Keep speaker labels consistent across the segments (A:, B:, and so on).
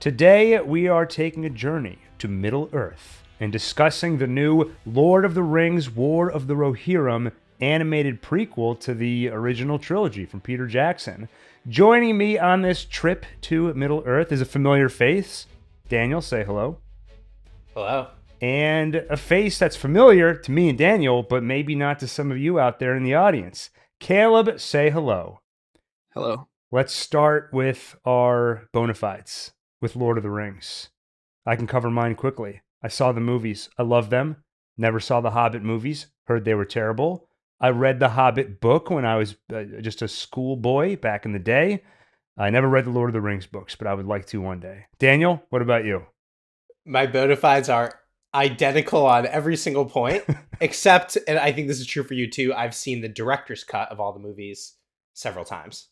A: Today, we are taking a journey to Middle-earth and discussing the new Lord of the Rings War of the Rohirrim animated prequel to the original trilogy from Peter Jackson. Joining me on this trip to Middle-earth is a familiar face. Daniel, say hello.
B: Hello.
A: And a face that's familiar to me and Daniel, but maybe not to some of you out there in the audience. Caleb, say hello.
C: Hello.
A: Let's start with our bona fides with Lord of the Rings. I can cover mine quickly. I saw the movies. I love them. Never saw the Hobbit movies. Heard they were terrible. I read the Hobbit book when I was just a schoolboy back in the day. I never read the Lord of the Rings books, but I would like to one day. Daniel, what about you?
B: My bona fides are identical on every single point, except, and I think this is true for you too, I've seen the director's cut of all the movies several times.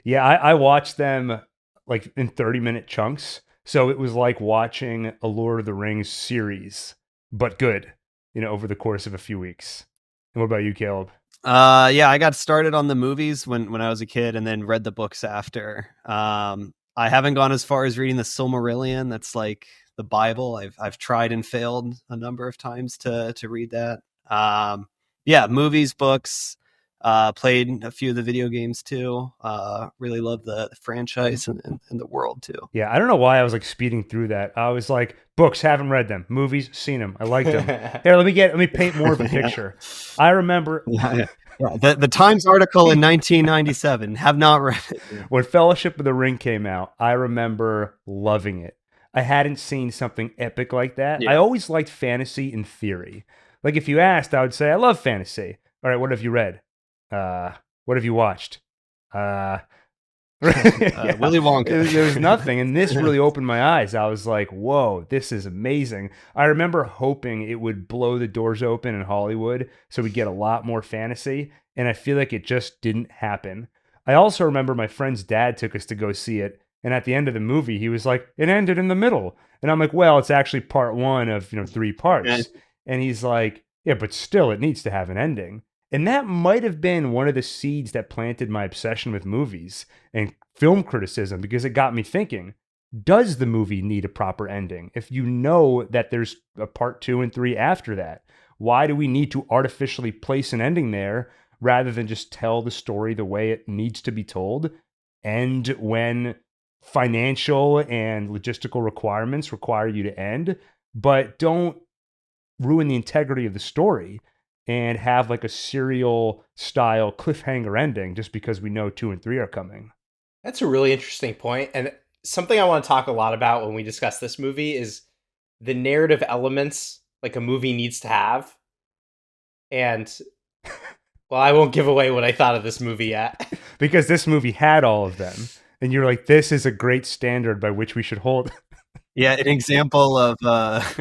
A: Yeah, I watched them like in 30-minute chunks. So it was like watching a Lord of the Rings series, but good, over the course of a few weeks. And what about you, Caleb?
C: Yeah, I got started on the movies when I was a kid and then read the books after. I haven't gone as far as reading the Silmarillion. That's like the Bible. I've tried and failed a number of times to read that. Yeah, movies, books. Played a few of the video games too. Really love the franchise and the world too.
A: Yeah, I don't know why I was like speeding through that. I was like, books, haven't read them. Movies, seen them. I liked them. Here, let me paint more of a picture. I remember
C: the Times article in 1997. Have not read it.
A: When Fellowship of the Ring came out. I remember loving it. I hadn't seen something epic like that. Yeah. I always liked fantasy in theory. Like if you asked, I would say I love fantasy. All right, what have you read? What have you watched?
C: Willy Wonka.
A: There was nothing, and this really opened my eyes. I was like, whoa, this is amazing. I remember hoping it would blow the doors open in Hollywood so we get a lot more fantasy, and I feel like it just didn't happen. I also remember my friend's dad took us to go see it, and at the end of the movie, he was like, it ended in the middle. And I'm like, well, it's actually part one of 3 parts. And he's like, yeah, but still, it needs to have an ending. And that might have been one of the seeds that planted my obsession with movies and film criticism, because it got me thinking, does the movie need a proper ending? If you know that there's a part 2 and 3 after that, why do we need to artificially place an ending there rather than just tell the story the way it needs to be told? And when financial and logistical requirements require you to end, but don't ruin the integrity of the story and have like a serial style cliffhanger ending just because we know 2 and 3 are coming.
B: That's a really interesting point. And something I want to talk a lot about when we discuss this movie is the narrative elements like a movie needs to have. And well, I won't give away what I thought of this movie yet.
A: Because this movie had all of them. And you're like, this is a great standard by which we should hold.
C: Yeah, an example of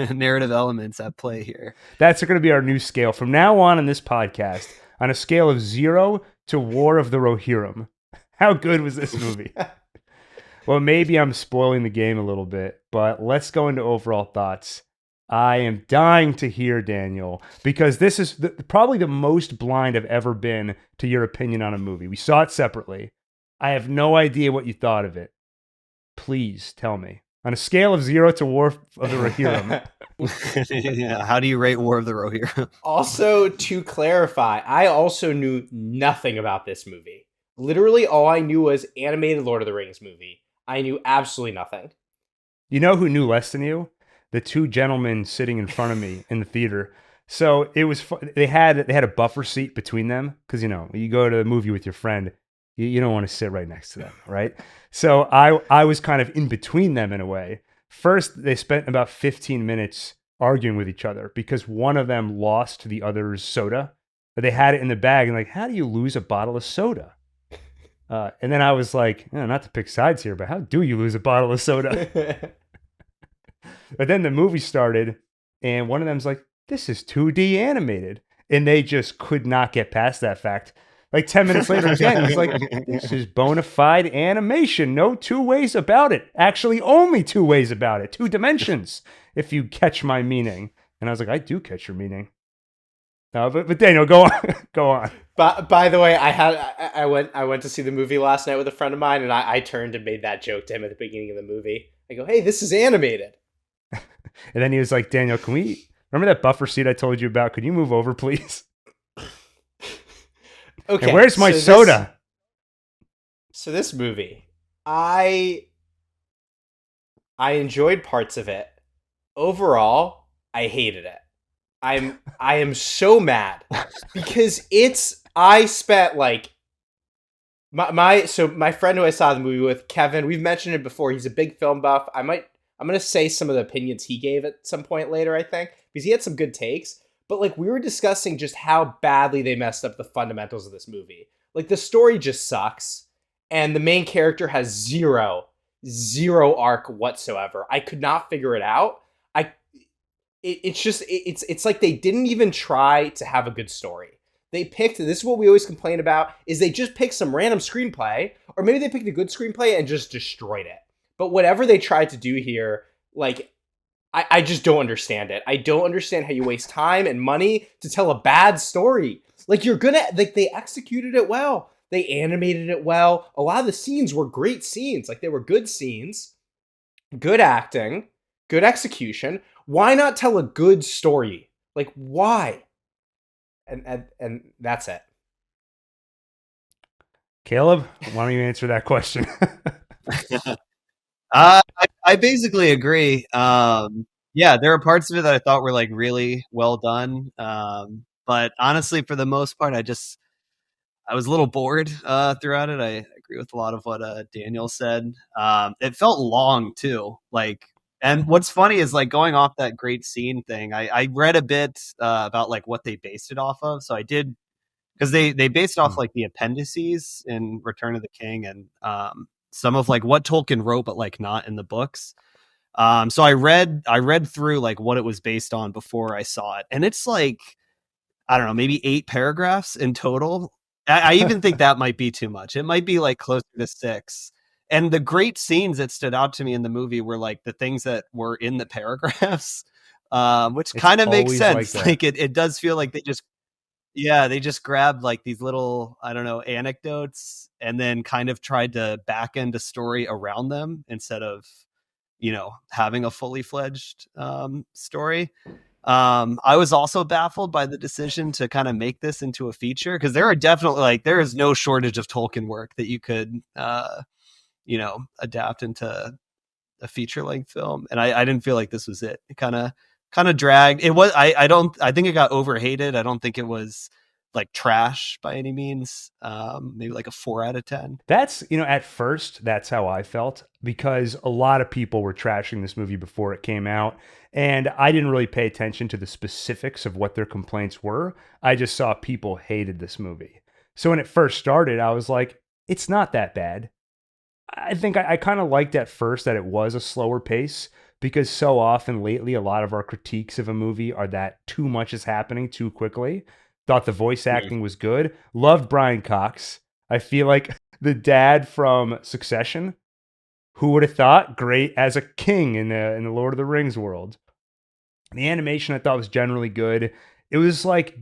C: narrative elements at play here.
A: That's going to be our new scale. From now on in this podcast, on a scale of 0 to War of the Rohirrim, how good was this movie? Well, maybe I'm spoiling the game a little bit, but let's go into overall thoughts. I am dying to hear, Daniel, because this is probably the most blind I've ever been to your opinion on a movie. We saw it separately. I have no idea what you thought of it. Please tell me. On a scale of 0 to War of the Rohirrim.
C: Yeah, how do you rate War of the Rohirrim?
B: Also, to clarify, I also knew nothing about this movie. Literally, all I knew was animated Lord of the Rings movie. I knew absolutely nothing.
A: You know who knew less than you? The 2 gentlemen sitting in front of me in the theater. So it was they had a buffer seat between them because you go to a movie with your friend. You don't want to sit right next to them, right? So I was kind of in between them in a way. First, they spent about 15 minutes arguing with each other because one of them lost the other's soda. They had it in the bag and like, how do you lose a bottle of soda? And then I was like, not to pick sides here, but how do you lose a bottle of soda? But then the movie started and one of them's like, this is 2D animated. And they just could not get past that fact. Like 10 minutes later again, he's like, this is bona fide animation. No 2 ways about it. Actually, only 2 ways about it. 2 dimensions, if you catch my meaning. And I was like, I do catch your meaning. No, but Daniel, go on. Go on.
B: But by the way, I went to see the movie last night with a friend of mine, and I turned and made that joke to him at the beginning of the movie. I go, hey, this is animated.
A: And then he was like, Daniel, can we remember that buffer seat I told you about? Could you move over, please?
B: Okay.
A: And where's my soda?
B: So this movie, I enjoyed parts of it. Overall, I hated it. I am so mad because I spent like my friend who I saw the movie with, Kevin, we've mentioned it before. He's a big film buff. I'm gonna say some of the opinions he gave at some point later, I think, because he had some good takes. But like we were discussing just how badly they messed up the fundamentals of this movie. Like the story just sucks, and the main character has zero arc whatsoever. I could not figure it out. It's like they didn't even try to have a good story. They picked, this is what we always complain about, is they just picked some random screenplay, or maybe they picked a good screenplay and just destroyed it. But whatever they tried to do here, like, I just don't understand it. I don't understand how you waste time and money to tell a bad story. Like, they executed it well. They animated it well. A lot of the scenes were great scenes. Like, they were good scenes, good acting, good execution. Why not tell a good story? Like, why? And that's it.
A: Caleb, why don't you answer that question?
C: I basically agree. Yeah, there are parts of it that I thought were like really well done. But honestly, for the most part, I was a little bored throughout it. I agree with a lot of what Daniel said. It felt long too. Like, and what's funny is like going off that great scene thing. I read a bit about like what they based it off of. So I did, because they based off like the appendices in Return of the King, and some of like what Tolkien wrote, but like not in the books. So I read through like what it was based on before I saw it, and it's like, I don't know, maybe 8 paragraphs in total. I even think that might be too much. It might be like closer to 6. And the great scenes that stood out to me in the movie were like the things that were in the paragraphs, which kind of makes sense. Like it does feel like they just grabbed like these little, I don't know, anecdotes and then kind of tried to back end a story around them instead of, having a fully fledged story. I was also baffled by the decision to kind of make this into a feature, because there are definitely like, there is no shortage of Tolkien work that you could, adapt into a feature length film. And I didn't feel like this was it. It kind of dragged. It was, I think it got overhated. I don't think it was like trash by any means. Maybe like a 4 out of 10.
A: That's, at first, that's how I felt, because a lot of people were trashing this movie before it came out. And I didn't really pay attention to the specifics of what their complaints were. I just saw people hated this movie. So when it first started, I was like, it's not that bad. I think I kind of liked at first that it was a slower pace, because so often lately, a lot of our critiques of a movie are that too much is happening too quickly. Thought the voice acting was good. Loved Brian Cox. I feel like the dad from Succession. Who would have thought? Great as a king in the Lord of the Rings world. The animation I thought was generally good. It was like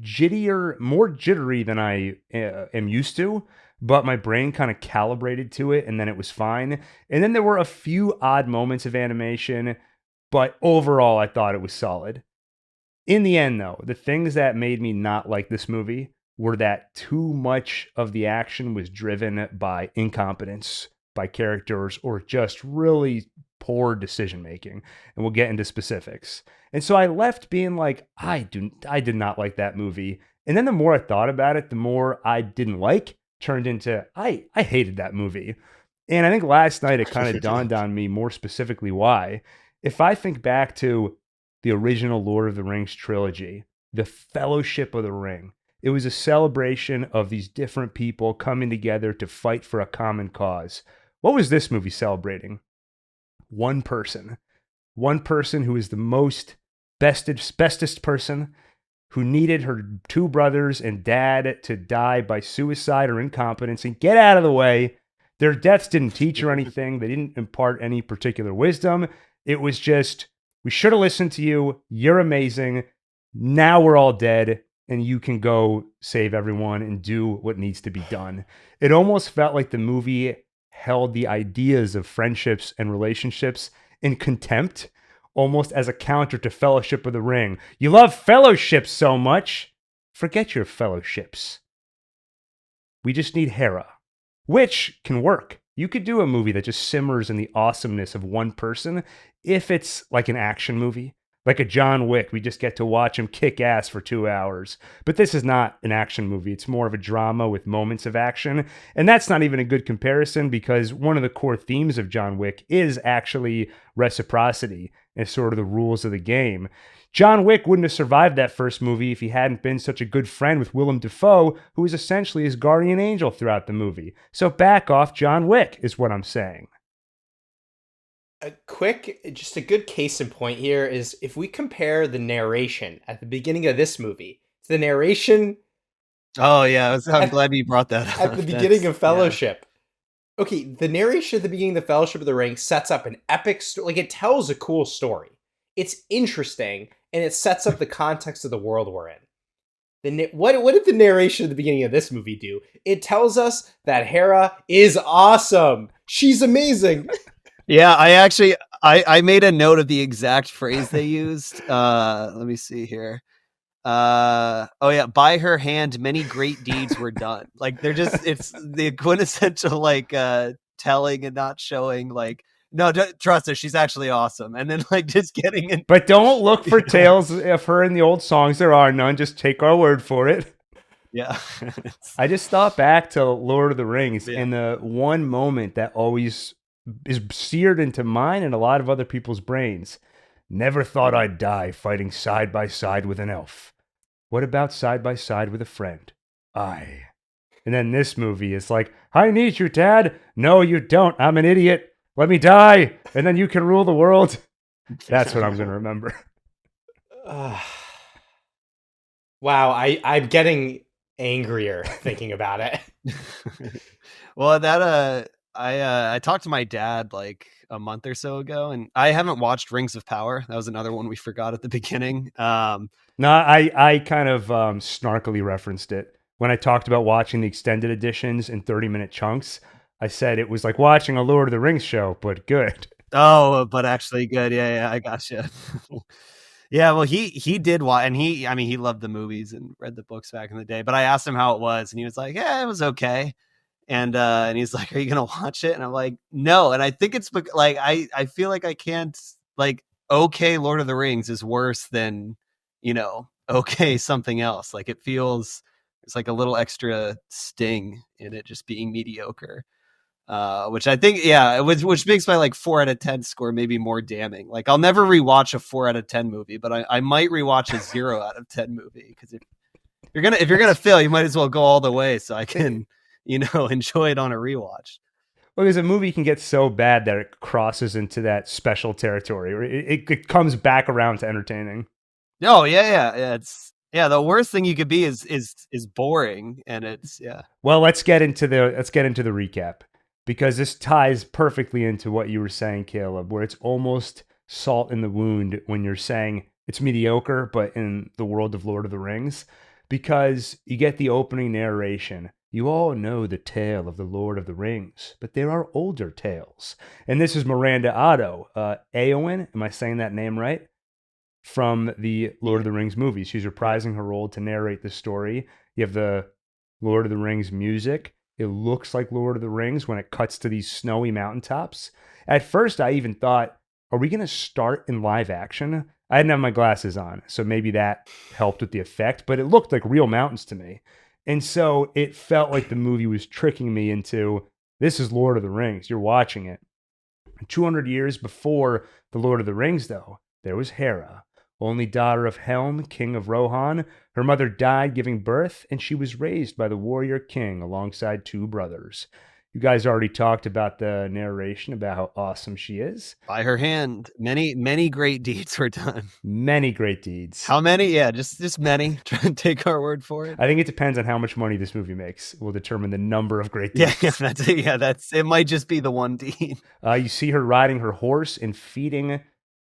A: more jittery than I am used to, but my brain kind of calibrated to it, and then it was fine. And then there were a few odd moments of animation, but overall I thought it was solid. In the end, though, the things that made me not like this movie were that too much of the action was driven by incompetence, by characters, or just really poor decision making. And we'll get into specifics. And so I left being like, I did not like that movie. And then the more I thought about it, the more I didn't like turned into I hated that movie. And I think last night it kind of dawned on me more specifically why. If I think back to the original Lord of the Rings trilogy, the Fellowship of the Ring, it was a celebration of these different people coming together to fight for a common cause. What was this movie celebrating? One person. One person who is the bestest person, who needed her 2 brothers and dad to die by suicide or incompetence and get out of the way. Their deaths didn't teach her anything. They didn't impart any particular wisdom. It was just, we should have listened to you. You're amazing. Now we're all dead, and you can go save everyone and do what needs to be done. It almost felt like the movie held the ideas of friendships and relationships in contempt, almost as a counter to Fellowship of the Ring. You love Fellowship so much, forget your fellowships. We just need Hera, which can work. You could do a movie that just simmers in the awesomeness of one person if it's like an action movie. Like a John Wick, we just get to watch him kick ass for 2 hours. But this is not an action movie. It's more of a drama with moments of action. And that's not even a good comparison because one of the core themes of John Wick is actually reciprocity and sort of the rules of the game. John Wick wouldn't have survived that first movie if he hadn't been such a good friend with Willem Dafoe, who was essentially his guardian angel throughout the movie. So back off John Wick is what I'm saying.
B: Just a good case in point here is if we compare the narration at the beginning of this movie to the narration.
C: Oh yeah, I'm glad you brought that up.
B: At the beginning of Fellowship. Yeah. Okay, the narration at the beginning of the Fellowship of the Ring sets up an epic story. Like, it tells a cool story. It's interesting, and it sets up the context of the world we're in. What did the narration at the beginning of this movie do? It tells us that Hera is awesome. She's amazing.
C: Yeah, I made a note of the exact phrase they used. Let me see here. Oh yeah, by her hand many great deeds were done. Like, it's the quintessential like telling and not showing, like, no, trust her, she's actually awesome. And then like just getting in.
A: But don't look for tales of her in the old songs. There are none. Just take our word for it.
C: Yeah.
A: I just thought back to Lord of the Rings, and the one moment that always is seared into mine and a lot of other people's brains. Never thought I'd die fighting side by side with an elf. What about side by side with a friend? Aye. And then this movie is like, I need you, Dad. No, you don't. I'm an idiot. Let me die, and then you can rule the world. That's what I'm going to remember.
B: Wow, I'm getting angrier thinking about it.
C: Well, that I talked to my dad like a month or so ago, and I haven't watched Rings of Power. That was another one we forgot at the beginning.
A: No, I kind of snarkily referenced it when I talked about watching the extended editions in 30-minute chunks. I said it was like watching a Lord of the Rings show, but good.
C: Oh, but actually good. Yeah, I gotcha. Yeah, well, he did watch, and he loved the movies and read the books back in the day. But I asked him how it was, and he was like, "Yeah, it was okay." And he's like, "Are you gonna watch it?" And I'm like, "No." And I think it's like I feel like I can't, like, okay, Lord of the Rings is worse than, okay something else. Like, it feels it's like a little extra sting in it just being mediocre. Which I think, which makes my like 4 out of 10 score maybe more damning. Like, I'll never rewatch a 4 out of 10 movie, but I might rewatch a 0 out of 10 movie, because if you're gonna fail, you might as well go all the way so I can enjoy it on a rewatch.
A: Well, because a movie can get so bad that it crosses into that special territory, or it comes back around to entertaining.
C: Oh yeah. The worst thing you could be is boring, and it's
A: Well, let's get into the recap, because this ties perfectly into what you were saying, Caleb, where it's almost salt in the wound when you're saying it's mediocre, but in the world of Lord of the Rings, because you get the opening narration. You all know the tale of the Lord of the Rings, but there are older tales. And this is Miranda Otto, Eowyn, am I saying that name right? From the Lord of the Rings movies. She's reprising her role to narrate the story. You have the Lord of the Rings music. It looks like Lord of the Rings when it cuts to these snowy mountaintops. At first, I even thought, are we going to start in live action? I didn't have my glasses on, so maybe that helped with the effect, but it looked like real mountains to me. And so it felt like the movie was tricking me into, this is Lord of the Rings. You're watching it. 200 years before the Lord of the Rings, though, there was Hera, only daughter of Helm, king of Rohan. Her mother died giving birth, and she was raised by the warrior king alongside 2 brothers. You guys already talked about the narration about how awesome she is.
C: By her hand, many great deeds were done.
A: Many great deeds.
C: How many? Yeah, just many. Try and take our word for it.
A: I think it depends on how much money this movie makes. Will determine the number of great deeds.
C: That's it. Might just be the one deed.
A: You see her riding her horse and feeding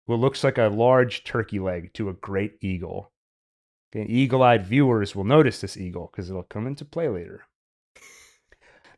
A: what looks like a large turkey leg to a great eagle. Okay, eagle-eyed viewers will notice this eagle because it'll come into play later.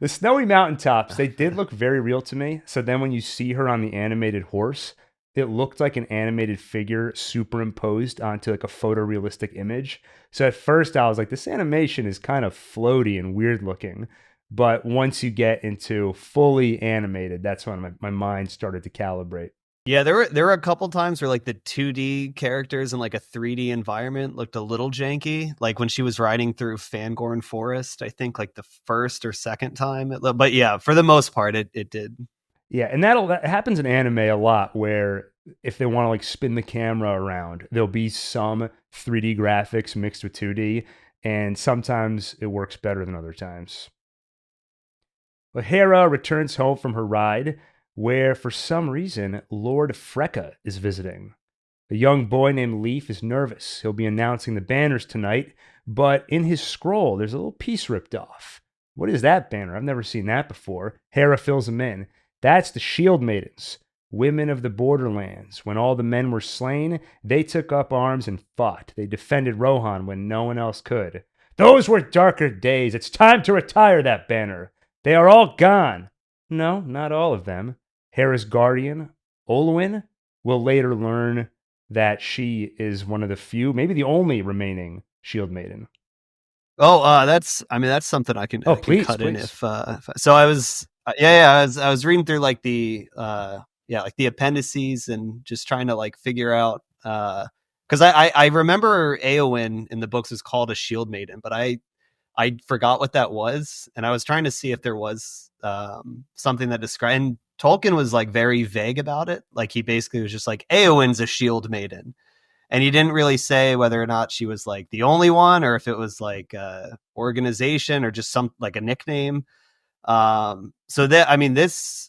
A: The snowy mountaintops, they did look very real to me. So then when you see her on the animated horse, it looked like an animated figure superimposed onto like a photorealistic image. So at first I was like, this animation is kind of floaty and weird looking. But once you get into fully animated, that's when my mind started to calibrate.
C: Yeah, there were a couple times where like the 2D characters in like a 3D environment looked a little janky. Like when she was riding through Fangorn Forest, I think like the first or second time. But yeah, for the most part, it did.
A: Yeah, and that happens in anime a lot where if they want to like spin the camera around, there'll be some 3D graphics mixed with 2D, and sometimes it works better than other times. But Hera returns home from her ride, where for some reason Lord Freka is visiting. A young boy named Leaf is nervous. He'll be announcing the banners tonight, but in his scroll, there's a little piece ripped off. What is that banner? I've never seen that before. Hera fills him in. That's the Shield Maidens, women of the borderlands. When all the men were slain, they took up arms and fought. They defended Rohan when no one else could. Those were darker days. It's time to retire that banner. They are all gone. No, not all of them. Hera's guardian, Olwyn, will later learn that she is one of the few, maybe the only remaining Shield Maiden.
C: Oh, that's something I can
A: Please
C: cut in if so I was I was reading through like the like the appendices and just trying to like figure out because I remember Eowyn in the books is called a Shield Maiden, but I forgot what that was, and I was trying to see if there was something that described. And Tolkien was like very vague about it. Like he basically was just like Eowyn's a Shield Maiden, and he didn't really say whether or not she was like the only one or if it was like a organization or just some like a nickname. So that this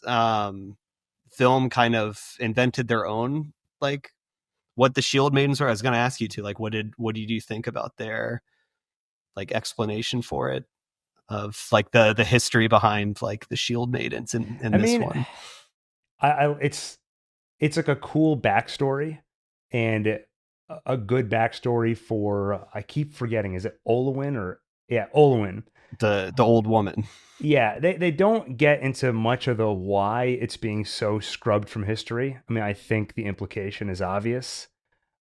C: film kind of invented their own like what the Shield Maidens were. I was going to ask you to like what did you think about their like explanation for it, of like the history behind like the Shield Maidens in this one.
A: It's like a cool backstory and a good backstory for, I keep forgetting, is it Olwyn or Olwyn,
C: the old woman.
A: Yeah, they don't get into much of the why it's being so scrubbed from history. I mean, I think the implication is obvious.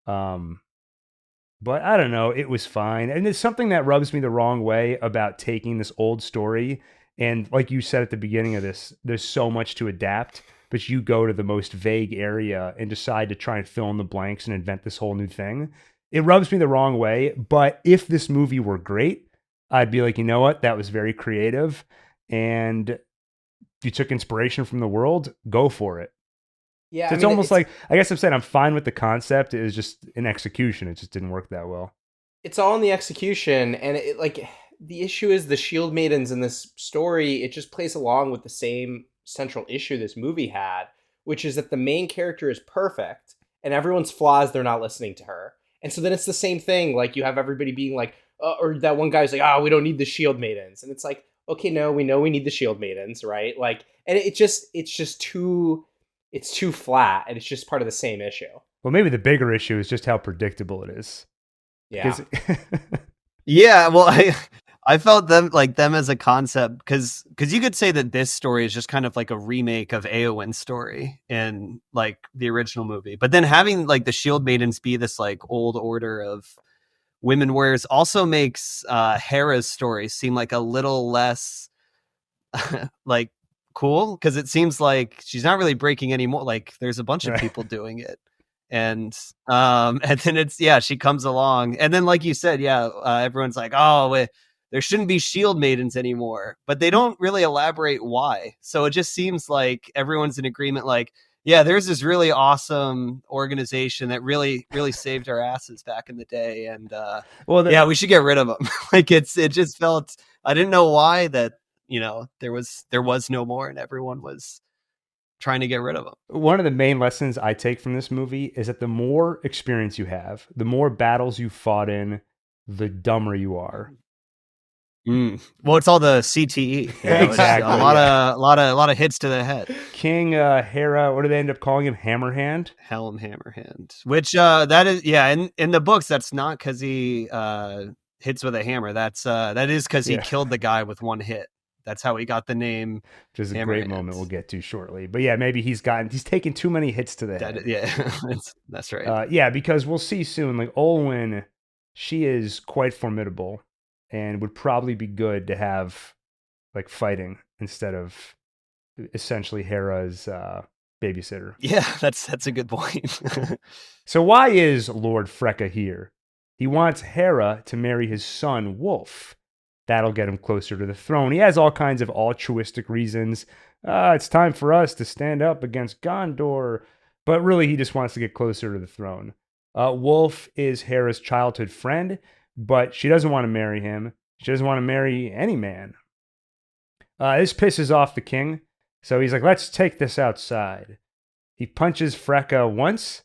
A: But I don't know, it was fine. And it's something that rubs me the wrong way about taking this old story. And like you said at the beginning of this, there's so much to adapt, but you go to the most vague area and decide to try and fill in the blanks and invent this whole new thing. It rubs me the wrong way. But if this movie were great, I'd be like, you know what? That was very creative. And you took inspiration from the world, go for it.
B: Yeah,
A: So it's almost like, I guess I'm saying I'm fine with the concept. It was just in execution. It just didn't work that well.
B: It's all in the execution. And it, like, the issue is the Shield Maidens in this story, it just plays along with the same central issue this movie had, which is that the main character is perfect and everyone's flaws, they're not listening to her. And so then it's the same thing. Like you have everybody being like, or that one guy's like, we don't need the Shield Maidens. And it's like, okay, no, we know we need the Shield Maidens, right? Like, and it's just too flat, and it's just part of the same issue.
A: Well, maybe the bigger issue is just how predictable it is.
B: Yeah.
C: Yeah, well, I felt them as a concept because you could say that this story is just kind of like a remake of Eowyn's story in like the original movie. But then having like the Shield Maidens be this like old order of women warriors also makes Hera's story seem like a little less like cool, because it seems like she's not really breaking anymore. Like there's a bunch of people doing it, and then it's she comes along, and then like you said, everyone's like, there shouldn't be Shield Maidens anymore, but they don't really elaborate why. So it just seems like everyone's in agreement, like, there's this really awesome organization that really saved our asses back in the day, and we should get rid of them. Like it just felt, I didn't know why that there was no more, and everyone was trying to get rid of them.
A: One of the main lessons I take from this movie is that the more experience you have, the more battles you fought in, the dumber you are.
C: Well, it's all the CTE.
A: Exactly.
C: A lot of hits to the head.
A: King Hera, what do they end up calling him? Hammerhand?
C: Helm Hammerhand. Which that is in the books, that's not because he hits with a hammer. That is because he killed the guy with one hit. that's how he got the name.
A: Which is a
C: Hammerhand.
A: great moment we'll get to shortly. But yeah, maybe he's taken too many hits to the head.
C: Yeah, that's right.
A: Yeah, because we'll see soon. Like Olwen, she is quite formidable, and would probably be good to have like fighting instead of essentially Hera's babysitter.
C: Yeah, that's a good point.
A: So why is Lord Freka here? He wants Hera to marry his son Wolf. That'll get him closer to the throne. He has all kinds of altruistic reasons. It's time for us to stand up against Gondor. But really, he just wants to get closer to the throne. Wolf is Hera's childhood friend, but she doesn't want to marry him. She doesn't want to marry any man. This pisses off the king, so he's like, let's take this outside. He punches Freka once,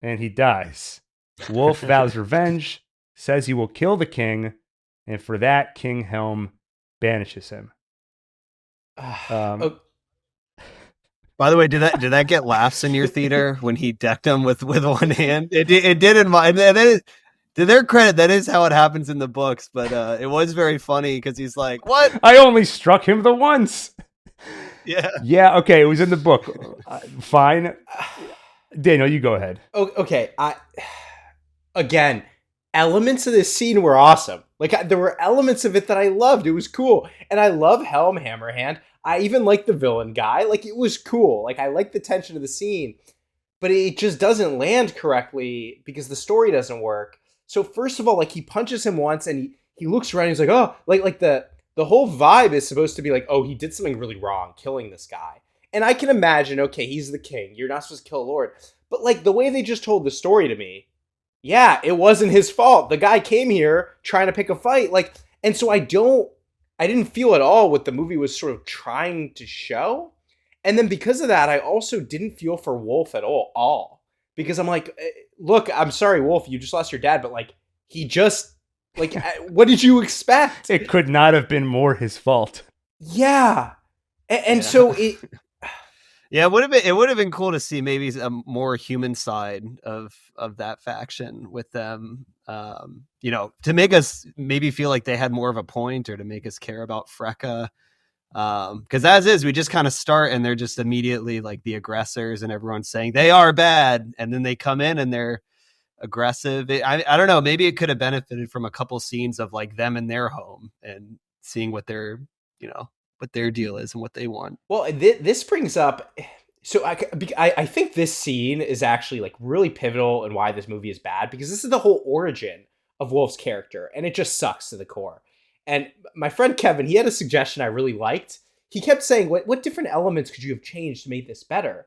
A: and he dies. Wolf vows revenge, says he will kill the king, and for that, King Helm banishes him.
C: By the way, did that get laughs in your theater when he decked him with one hand? It did in mine. That is, to their credit, that is how it happens in the books. But it was very funny because he's like, "What?
A: I only struck him the once." Yeah. Okay, it was in the book. Fine, Daniel, you go ahead.
B: Okay. Again, elements of this scene were awesome. Like there were elements of it that I loved. It was cool, and I love Helm Hammerhand. I even like the villain guy. Like it was cool. Like I like the tension of the scene, but it just doesn't land correctly because the story doesn't work. So first of all, like he punches him once, and he looks around. And he's like, oh, like the whole vibe is supposed to be like, oh, he did something really wrong, killing this guy. And I can imagine, okay, he's the king. You're not supposed to kill a lord, but like the way they just told the story to me. Yeah, it wasn't his fault. The guy came here trying to pick a fight. Like, and so I didn't feel at all what the movie was sort of trying to show. And then because of that, I also didn't feel for Wolf at all. Because I'm like, look, I'm sorry, Wolf, you just lost your dad, but like, he just, like, what did you expect?
A: It could not have been more his fault.
B: Yeah. And so it...
C: Yeah, it would have been cool to see maybe a more human side of that faction with them, to make us maybe feel like they had more of a point, or to make us care about Freka. Because as is, we just kind of start and they're just immediately like the aggressors, and everyone's saying they are bad, and then they come in and they're aggressive. I don't know. Maybe it could have benefited from a couple scenes of like them in their home and seeing what their deal is and what they want.
B: Well, this brings up, so I think this scene is actually like really pivotal in why this movie is bad, because this is the whole origin of Wolf's character, and it just sucks to the core. And my friend Kevin, he had a suggestion I really liked. He kept saying, what different elements could you have changed to make this better?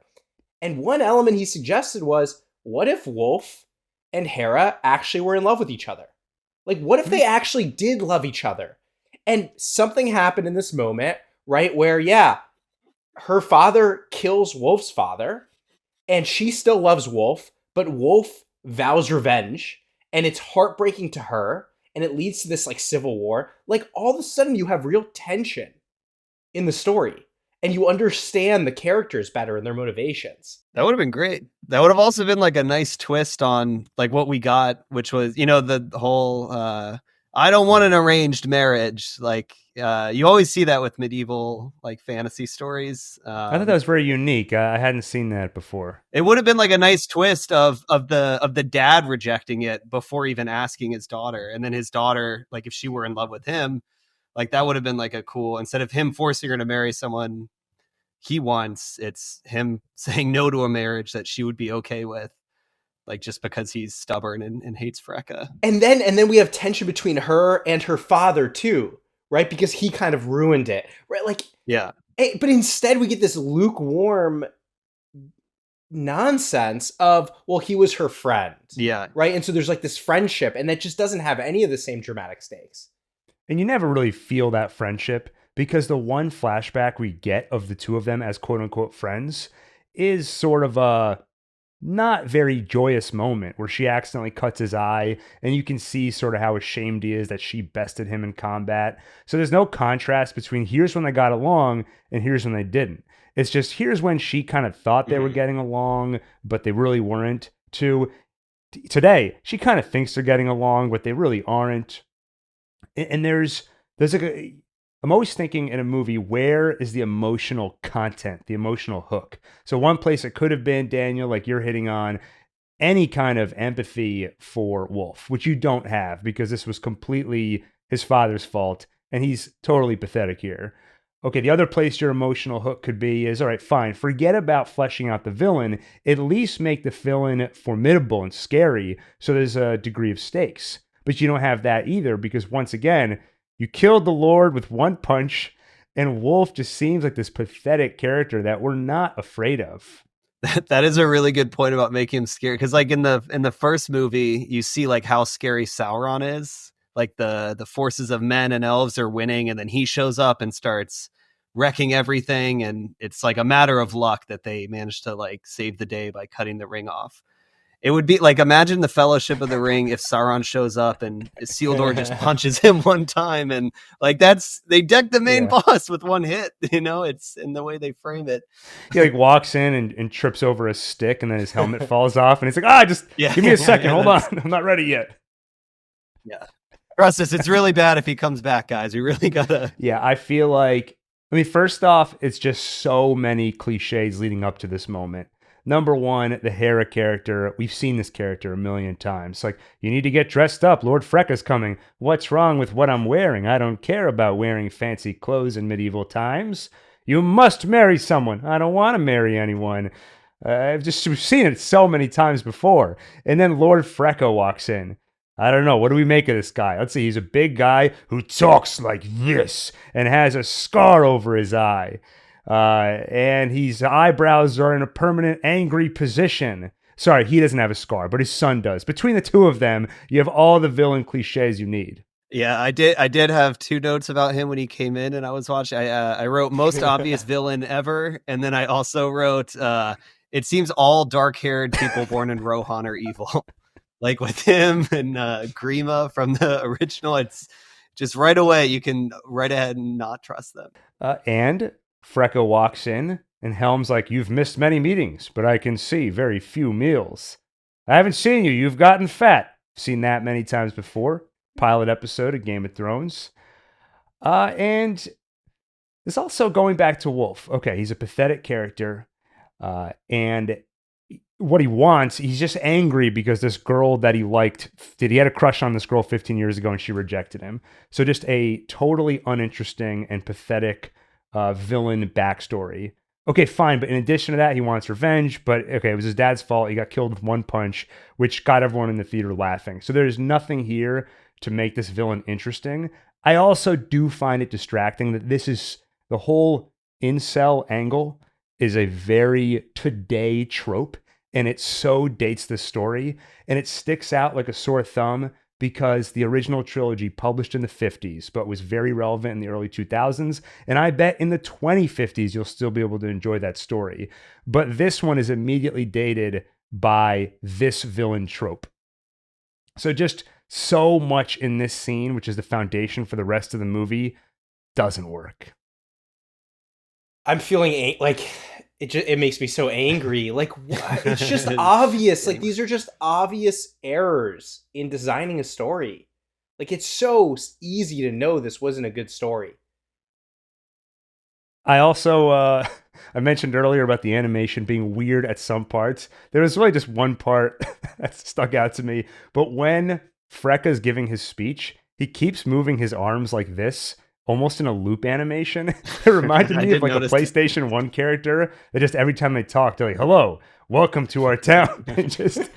B: And one element he suggested was, what if Wolf and Hera actually were in love with each other? Like, what if they actually did love each other? And something happened in this moment, right, where, yeah, her father kills Wolf's father, and she still loves Wolf, but Wolf vows revenge, and it's heartbreaking to her, and it leads to this, like, civil war. Like, all of a sudden, you have real tension in the story, and you understand the characters better and their motivations.
C: That would have been great. That would have also been, like, a nice twist on, like, what we got, which was, the whole... I don't want an arranged marriage. Like you always see that with medieval like fantasy stories.
A: I thought that was very unique. I hadn't seen that before.
C: It would have been like a nice twist of the dad rejecting it before even asking his daughter, and then his daughter, like if she were in love with him, like that would have been like a cool, instead of him forcing her to marry someone he wants, it's him saying no to a marriage that she would be okay with. Like just because he's stubborn and hates Freka.
B: And then we have tension between her and her father too, right? Because he kind of ruined it, right? Like,
C: yeah.
B: But instead we get this lukewarm nonsense of, well, he was her friend.
C: Yeah.
B: Right? And so there's like this friendship, and that just doesn't have any of the same dramatic stakes.
A: And you never really feel that friendship, because the one flashback we get of the two of them as quote unquote friends is sort of a not very joyous moment where she accidentally cuts his eye, and you can see sort of how ashamed he is that she bested him in combat. So there's no contrast between here's when they got along and here's when they didn't. It's just here's when she kind of thought they were getting along, but they really weren't. To today, she kind of thinks they're getting along, but they really aren't. And there's like I'm always thinking in a movie, where is the emotional content, the emotional hook? So one place it could have been, Daniel, like you're hitting on, any kind of empathy for Wolf, which you don't have because this was completely his father's fault, and he's totally pathetic here. Okay, the other place your emotional hook could be is, all right, fine, forget about fleshing out the villain, at least make the villain formidable and scary so there's a degree of stakes. But you don't have that either because, once again, you killed the Lord with one punch, and Wolf just seems like this pathetic character that we're not afraid of.
C: That is a really good point about making him scary, because like in the first movie you see like how scary Sauron is, like the forces of men and elves are winning, and then he shows up and starts wrecking everything, and it's like a matter of luck that they managed to like save the day by cutting the ring off. It would be like, imagine the Fellowship of the Ring if Sauron shows up and Isildur just punches him one time, and like they deck the main boss with one hit. It's in the way they frame it.
A: He like walks in and trips over a stick, and then his helmet falls off, and he's like, just give me a second, hold on, I'm not ready yet.
C: Yeah, trust us, it's really bad if he comes back, guys. We really gotta.
A: Yeah, I feel like, first off, it's just so many cliches leading up to this moment. Number one, the Hera character. We've seen this character a million times. Like, you need to get dressed up. Lord Freka's coming. What's wrong with what I'm wearing? I don't care about wearing fancy clothes in medieval times. You must marry someone. I don't want to marry anyone. We've seen it so many times before. And then Lord Freka walks in. I don't know. What do we make of this guy? Let's see. He's a big guy who talks like this and has a scar over his eye. And his eyebrows are in a permanent angry position. Sorry, he doesn't have a scar, but his son does. Between the two of them, you have all the villain cliches you need.
C: Yeah, I did have two notes about him when he came in and I was watching. I wrote most obvious villain ever, and then I also wrote it seems all dark-haired people born in Rohan are evil. Like with him and Grima from the original, it's just right away you can right ahead and not trust them.
A: And Freka walks in, and Helm's like, you've missed many meetings, but I can see very few meals. I haven't seen you. You've gotten fat. Seen that many times before. Pilot episode of Game of Thrones. And it's also going back to Wolf. Okay, he's a pathetic character. And what he wants, he's just angry because this girl that he liked, he had a crush on this girl 15 years ago and she rejected him. So just a totally uninteresting and pathetic villain backstory. Okay, fine, but in addition to that, he wants revenge, but okay, it was his dad's fault. He got killed with one punch, which got everyone in the theater laughing. So there's nothing here to make this villain interesting. I also do find it distracting that this is, the whole incel angle is a very today trope, and it so dates the story, and it sticks out like a sore thumb because the original trilogy published in the 50s, but was very relevant in the early 2000s. And I bet in the 2050s, you'll still be able to enjoy that story. But this one is immediately dated by this villain trope. So just so much in this scene, which is the foundation for the rest of the movie, doesn't work.
B: I'm feeling like it makes me so angry. Like, it's just obvious. Like, these are just obvious errors in designing a story. Like, it's so easy to know this wasn't a good story.
A: I also, I mentioned earlier about the animation being weird at some parts. There was really just one part that stuck out to me. But when Freka's giving his speech, he keeps moving his arms like this, almost in a loop animation. It reminded me of like a PlayStation 1 character that just every time they talk, they're like, hello, welcome to our town. And just,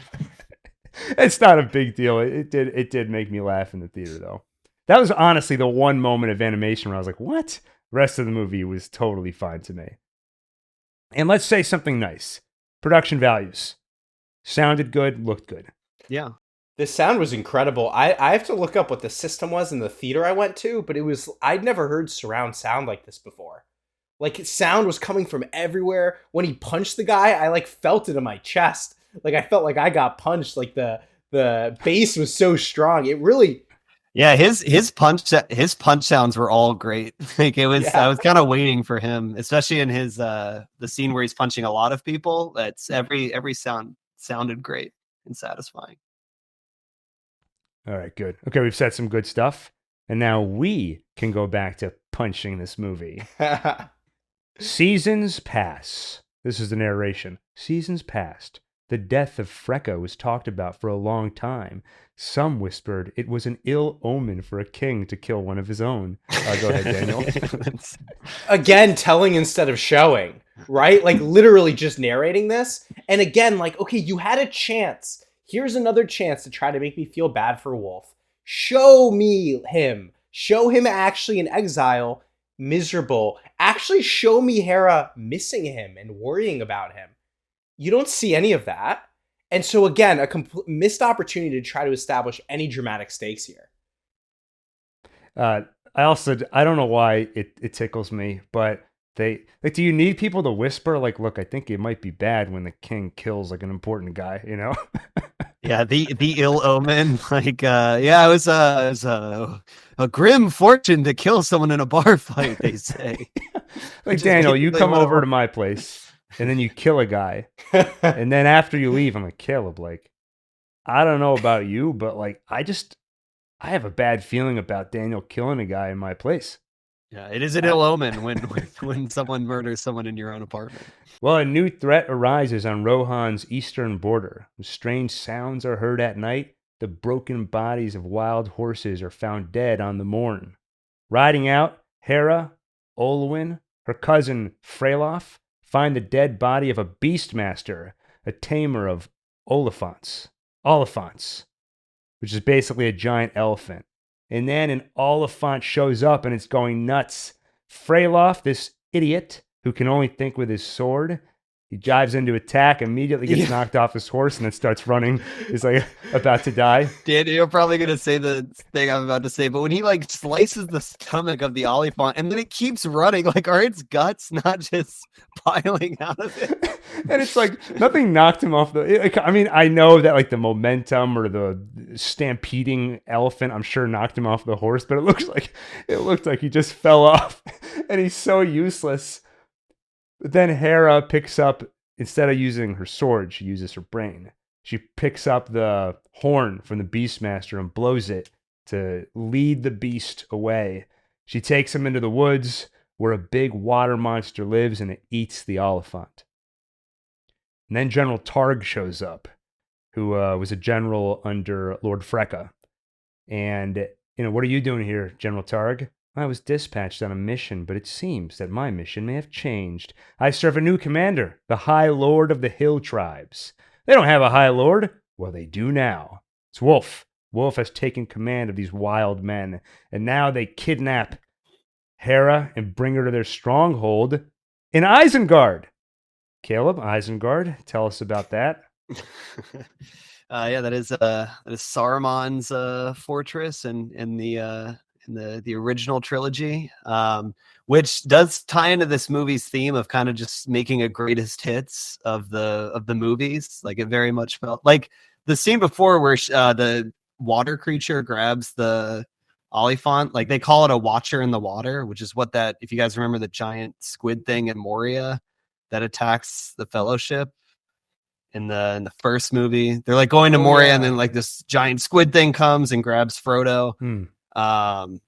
A: it's not a big deal. It did make me laugh in the theater though. That was honestly the one moment of animation where I was like, what? The rest of the movie was totally fine to me. And let's say something nice. Production values. Sounded good, looked good.
C: Yeah.
B: The sound was incredible. I have to look up what the system was in the theater I went to, but I'd never heard surround sound like this before. Like, sound was coming from everywhere. When he punched the guy, I like felt it in my chest. Like, I felt like I got punched. Like the bass was so strong. It really.
C: Yeah, his punch sounds were all great. Like, it was, yeah. I was kind of waiting for him, especially in his the scene where he's punching a lot of people. That's every sound sounded great and satisfying.
A: All right, good. Okay, we've said some good stuff. And now we can go back to punching this movie. Seasons pass. This is the narration. Seasons passed. The death of Freka was talked about for a long time. Some whispered it was an ill omen for a king to kill one of his own. Go ahead, Daniel.
B: Again, telling instead of showing, right? Like literally just narrating this. And again, like, okay, you had a chance. Here's another chance to try to make me feel bad for Wolf. Show me him. Show him actually in exile, miserable. Actually show me Hera missing him and worrying about him. You don't see any of that. And so again, a missed opportunity to try to establish any dramatic stakes here.
A: I don't know why it tickles me, but do you need people to whisper like, look, I think it might be bad when the king kills like an important guy, you know?
C: Yeah, the ill omen, like it was a grim fortune to kill someone in a bar fight, they say.
A: Like, Daniel, you come over to my place and then you kill a guy. And then after you leave, I'm like, Caleb, like, I don't know about you, but like, I have a bad feeling about Daniel killing a guy in my place.
C: Yeah, it is an ill omen when someone murders someone in your own apartment.
A: Well, a new threat arises on Rohan's eastern border. Strange sounds are heard at night. The broken bodies of wild horses are found dead on the morn. Riding out, Hera, Olwyn, her cousin Freylof find the dead body of a beastmaster, a tamer of Oliphants, which is basically a giant elephant. And then an Oliphant shows up and it's going nuts. Freylof, this idiot who can only think with his sword, he dives into attack, immediately gets knocked off his horse, and then starts running. He's like about to die.
C: Dan, you're probably going to say the thing I'm about to say, but when he like slices the stomach of the Oliphant and then it keeps running, like, are its guts not just piling out of it?
A: And it's like nothing knocked him off I mean, I know that like the momentum or the stampeding elephant, I'm sure knocked him off the horse, but it looked like he just fell off, and he's so useless. But then Hera picks up, instead of using her sword, she uses her brain. She picks up the horn from the Beastmaster and blows it to lead the beast away. She takes him into the woods where a big water monster lives, and it eats the Oliphant. And then General Targ shows up, who was a general under Lord Freka. And, what are you doing here, General Targ? I was dispatched on a mission, but it seems that my mission may have changed. I serve a new commander, the High Lord of the Hill Tribes. They don't have a High Lord. Well, they do now. It's Wolf. Wolf has taken command of these wild men, and now they kidnap Hera and bring her to their stronghold in Isengard. Caleb, Isengard, tell us about that.
C: That is Saruman's fortress in the original trilogy, which does tie into this movie's theme of kind of just making a greatest hits of the movies. Like, it very much felt like the scene before where the water creature grabs the Oliphant. Like, they call it a watcher in the water, which is what that, if you guys remember the giant squid thing in Moria that attacks the Fellowship in the first movie. They're like going to Moria, and then like this giant squid thing comes and grabs Frodo.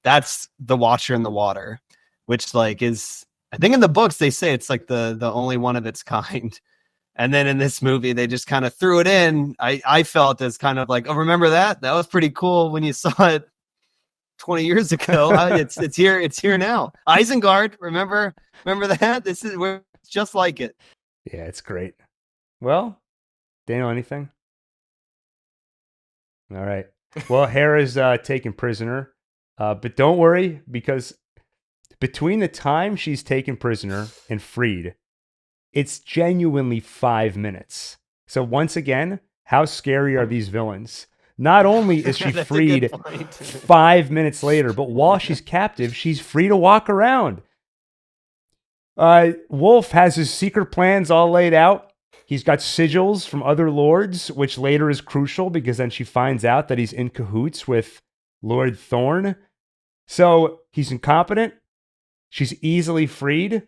C: That's the Watcher in the Water, which like is, I think in the books they say it's like the only one of its kind. And then in this movie they just kind of threw it in. I felt as kind of like, oh, remember that was pretty cool when you saw it 20 years ago. It's here now. Isengard, remember that? We're just like it.
A: Yeah, it's great. Well, Daniel, anything? All right. Well, Hera's taken prisoner, but don't worry, because between the time she's taken prisoner and freed, it's genuinely 5 minutes. So once again, how scary are these villains? Not only is she freed 5 minutes later, but while she's captive, she's free to walk around. Wolf has his secret plans all laid out. He's got sigils from other lords, which later is crucial because then she finds out that he's in cahoots with Lord Thorn. So he's incompetent. She's easily freed.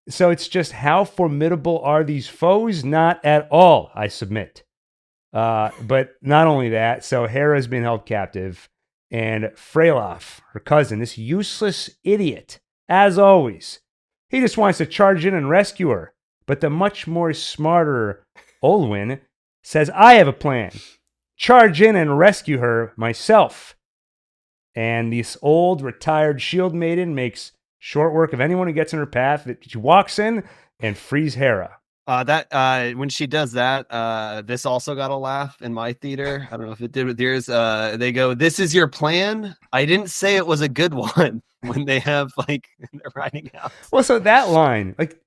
A: So it's just, how formidable are these foes? Not at all, I submit. But not only that, so Hera's been held captive. And Freylof, her cousin, this useless idiot, as always, he just wants to charge in and rescue her. But the much more smarter Olwyn says, I have a plan. Charge in and rescue her myself. And this old retired shield maiden makes short work of anyone who gets in her path. She walks in and frees Hera.
C: When she does that, this also got a laugh in my theater. I don't know if it did with yours. They go, "This is your plan." I didn't say it was a good one when they have like they're riding out.
A: Well, so that line, like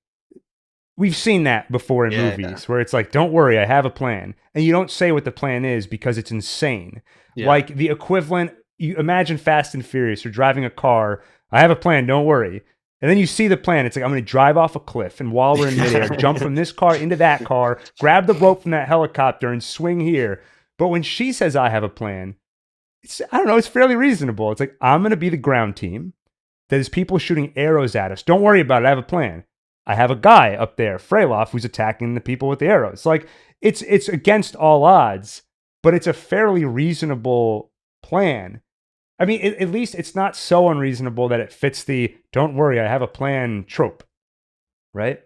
A: we've seen that before in movies where it's like, "Don't worry, I have a plan," and you don't say what the plan is because it's insane.
C: Yeah.
A: Like the equivalent. You imagine Fast and Furious. You're driving a car. I have a plan. Don't worry. And then you see the plan. It's like, I'm going to drive off a cliff. And while we're in midair, jump from this car into that car, grab the rope from that helicopter and swing here. But when she says, I have a plan, I don't know, it's fairly reasonable. It's like, I'm going to be the ground team. There's people shooting arrows at us. Don't worry about it. I have a plan. I have a guy up there, Freylof, who's attacking the people with the arrows. Like, it's against all odds, but it's a fairly reasonable plan. I mean, at least it's not so unreasonable that it fits the "don't worry, I have a plan" trope, right?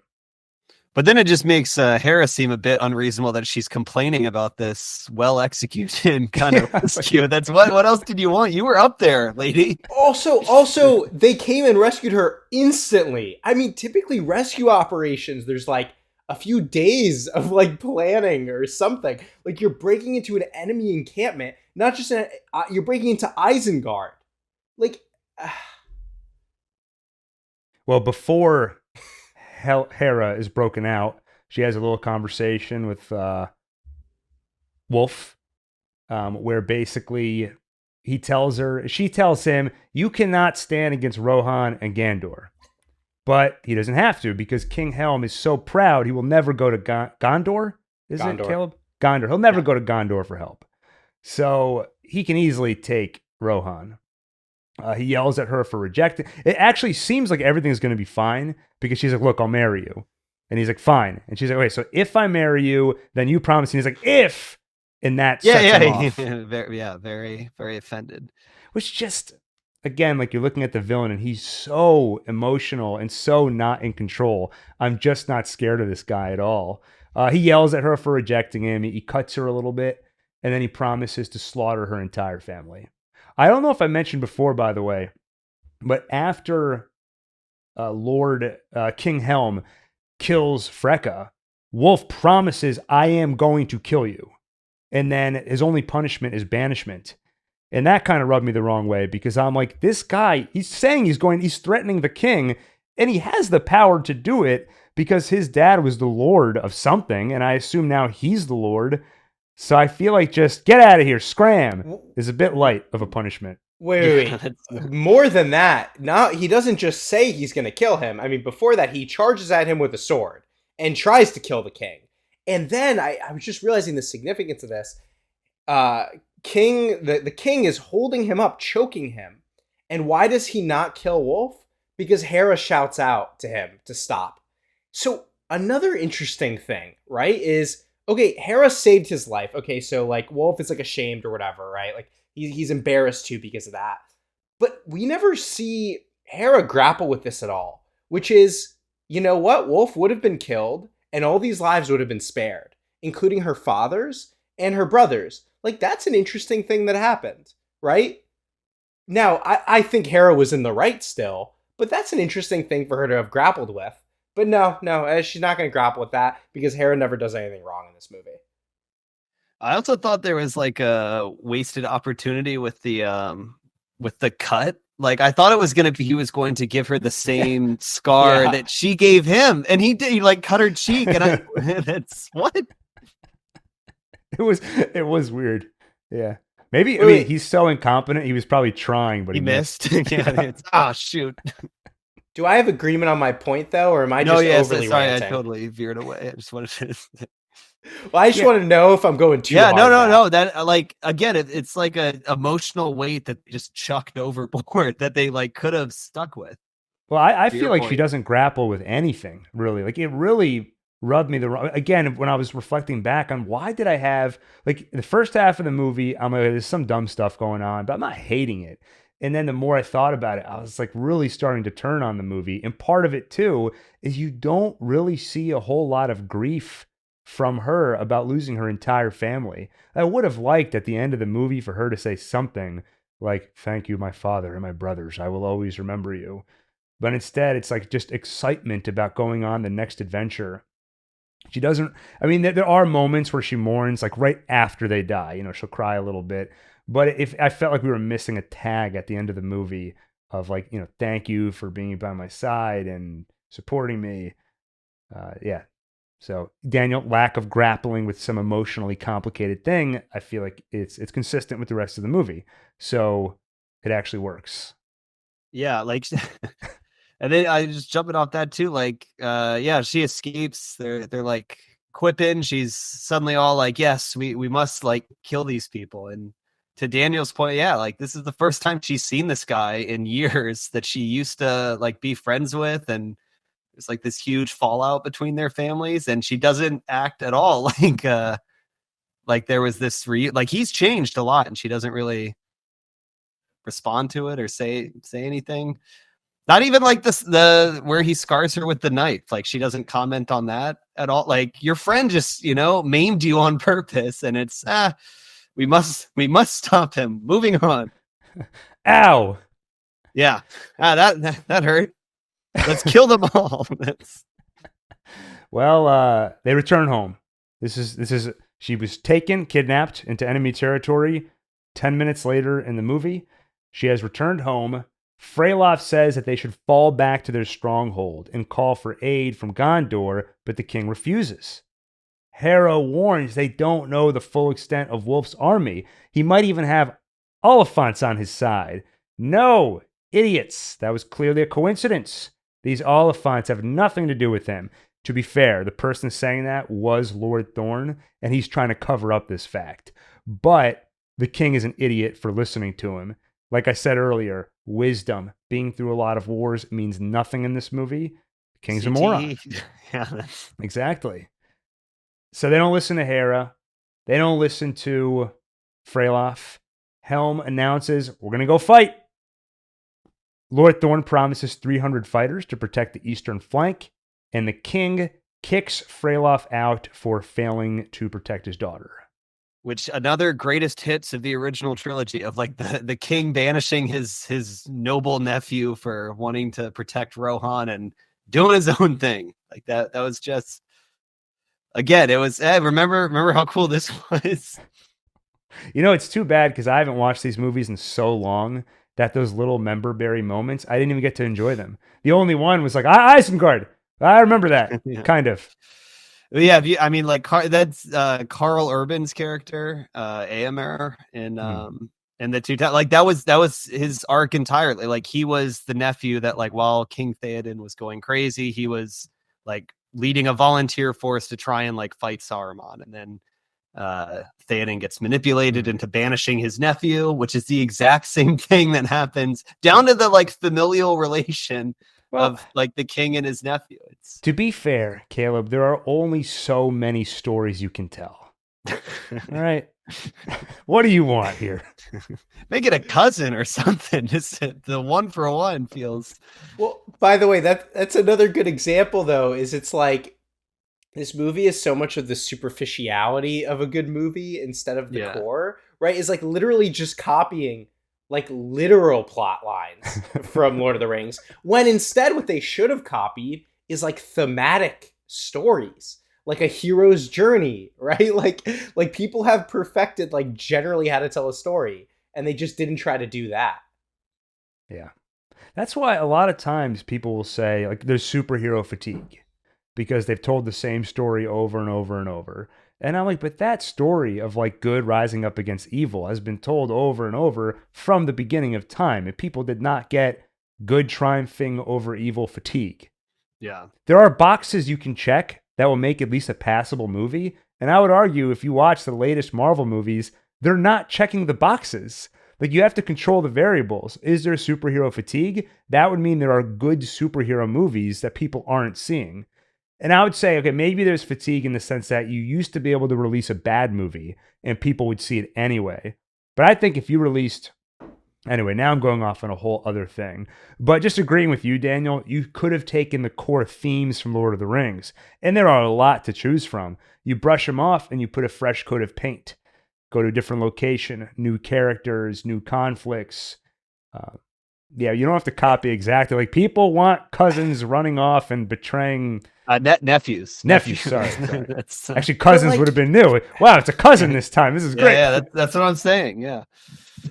C: But then it just makes Hera seem a bit unreasonable that she's complaining about this well-executed kind of rescue. That's what else did you want? You were up there, lady.
B: Also, they came and rescued her instantly. I mean, typically rescue operations, there's like a few days of like planning or something. Like you're breaking into an enemy encampment, not just you're breaking into Isengard. Like,
A: well, before Hera is broken out, she has a little conversation with Wolf, where basically she tells him, you cannot stand against Rohan and Gandor. But he doesn't have to because King Helm is so proud he will never go to Gondor. Is it, Caleb? Gondor. He'll never go to Gondor for help. So he can easily take Rohan. He yells at her for rejecting. It actually seems like everything's going to be fine because she's like, look, I'll marry you. And he's like, fine. And she's like, wait, so if I marry you, then you promise. And he's like, if. And that sets him off.
C: Very, very offended.
A: Which just... Again, like you're looking at the villain and he's so emotional and so not in control. I'm just not scared of this guy at all. He yells at her for rejecting him. He cuts her a little bit and then he promises to slaughter her entire family. I don't know if I mentioned before, by the way, but after Lord King Helm kills Freka, Wolf promises, I am going to kill you. And then his only punishment is banishment. And that kind of rubbed me the wrong way because I'm like, this guy, he's saying he's threatening the king, and he has the power to do it because his dad was the lord of something, and I assume now he's the lord. So I feel like just get out of here, scram, is a bit light of a punishment.
B: Wait. More than that, now he doesn't just say he's going to kill him. I mean, before that, he charges at him with a sword and tries to kill the king. And then I was just realizing the significance of this. The king is holding him up, choking him. And why does he not kill Wolf? Because Hera shouts out to him to stop. So another interesting thing, right, is, okay, Hera saved his life. Okay, so like Wolf is like ashamed or whatever, right? Like he's embarrassed too because of that. But we never see Hera grapple with this at all, which is, you know what? Wolf would have been killed and all these lives would have been spared, including her father's and her brother's. Like, that's an interesting thing that happened, right? Now, I think Hera was in the right still, but that's an interesting thing for her to have grappled with. But no, she's not going to grapple with that because Hera never does anything wrong in this movie.
C: I also thought there was like a wasted opportunity with the cut. Like, I thought it was going to be, he was going to give her the same scar that she gave him. And he did, he like cut her cheek. And that's what?
A: It was weird. Yeah. Maybe, I mean, he's so incompetent. He was probably trying, but he missed.
C: Shoot.
B: Do I have agreement on my point, though? Or am I just overly ranting?
C: I totally veered away. I just wanted to...
B: Well, I just want to know if I'm going too hard.
C: No. That, like, again, it's like an emotional weight that they just chucked overboard that they, like, could have stuck with.
A: Well, I feel like she doesn't grapple with anything, really. Like, it really rubbed me the wrong. Again, when I was reflecting back on why did I have like the first half of the movie, I'm like, there's some dumb stuff going on, but I'm not hating it. And then the more I thought about it, I was like really starting to turn on the movie. And part of it too is you don't really see a whole lot of grief from her about losing her entire family. I would have liked at the end of the movie for her to say something like, "Thank you, my father and my brothers. I will always remember you." But instead, it's like just excitement about going on the next adventure. She doesn't, I mean, there are moments where she mourns, like right after they die, she'll cry a little bit. But if I felt like we were missing a tag at the end of the movie of like, thank you for being by my side and supporting me. Yeah. So Daniel, lack of grappling with some emotionally complicated thing, I feel like it's consistent with the rest of the movie. So it actually works.
C: Yeah, like and then I just jumping off that too, like yeah, she escapes. They're like quipping. She's suddenly all like, yes, we must like kill these people. And to Daniel's point, yeah, like this is the first time she's seen this guy in years that she used to like be friends with, and there's like this huge fallout between their families, and she doesn't act at all like there was this like he's changed a lot, and she doesn't really respond to it or say anything. Not even like the where he scars her with the knife. Like she doesn't comment on that at all. Like your friend just, maimed you on purpose, and it's we must stop him. Moving on.
A: Ow.
C: Yeah. That hurt. Let's kill them all.
A: Well, they return home. This is she was kidnapped into enemy territory 10 minutes later in the movie. She has returned home. Freylof says that they should fall back to their stronghold and call for aid from Gondor, but the king refuses. Hera warns they don't know the full extent of Wolf's army. He might even have Oliphants on his side. No, idiots. That was clearly a coincidence. These Oliphants have nothing to do with him. To be fair, the person saying that was Lord Thorne, and he's trying to cover up this fact. But the king is an idiot for listening to him. Like I said earlier, wisdom, being through a lot of wars means nothing in this movie. The king's a moron.
C: Yeah.
A: Exactly. So they don't listen to Hera. They don't listen to Freylof. Helm announces, we're going to go fight. Lord Thorne promises 300 fighters to protect the eastern flank, and the king kicks Freylof out for failing to protect his daughter.
C: Which another greatest hits of the original trilogy of like the king banishing his noble nephew for wanting to protect Rohan and doing his own thing. Like that was just, again, it was, remember how cool this was.
A: It's too bad because I haven't watched these movies in so long that those little member-berry moments, I didn't even get to enjoy them. The only one was like, Isengard. I remember that,
C: Yeah.
A: kind of.
C: Yeah, I mean, like that's Carl Urban's character, Aemir, in the two like that was his arc entirely. Like he was the nephew that, like, while King Theoden was going crazy, he was like leading a volunteer force to try and like fight Saruman, and then Theoden gets manipulated into banishing his nephew, which is the exact same thing that happens down to the like familial relation of like the king and his nephew.
A: To be fair, Caleb, there are only so many stories you can tell. All right. What do you want here?
C: Make it a cousin or something. Just the 1-for-1 feels.
B: Well, by the way, that's another good example though, is it's like this movie is so much of the superficiality of a good movie instead of the core, right? Is like literally just copying like literal plot lines from Lord of the Rings, when instead what they should have copied is like thematic stories, like a hero's journey, right? Like people have perfected like generally how to tell a story, and they just didn't try to do that.
A: Yeah. That's why a lot of times people will say like there's superhero fatigue because they've told the same story over and over and over. And I'm like, but that story of like good rising up against evil has been told over and over from the beginning of time. And people did not get good triumphing over evil fatigue.
C: Yeah.
A: There are boxes you can check that will make at least a passable movie. And I would argue if you watch the latest Marvel movies, they're not checking the boxes. Like you have to control the variables. Is there superhero fatigue? That would mean there are good superhero movies that people aren't seeing. And I would say, okay, maybe there's fatigue in the sense that you used to be able to release a bad movie and people would see it anyway. But I think if you released, anyway, now I'm going off on a whole other thing. But just agreeing with you, Daniel, you could have taken the core themes from Lord of the Rings, and there are a lot to choose from. You brush them off and you put a fresh coat of paint. Go to a different location, new characters, new conflicts. Yeah, you don't have to copy exactly. Like, people want cousins running off and betraying
C: nephews.
A: Sorry. Actually, cousins would have been new. Wow, it's a cousin this time. This is great.
C: Yeah, that's what I'm saying. Yeah.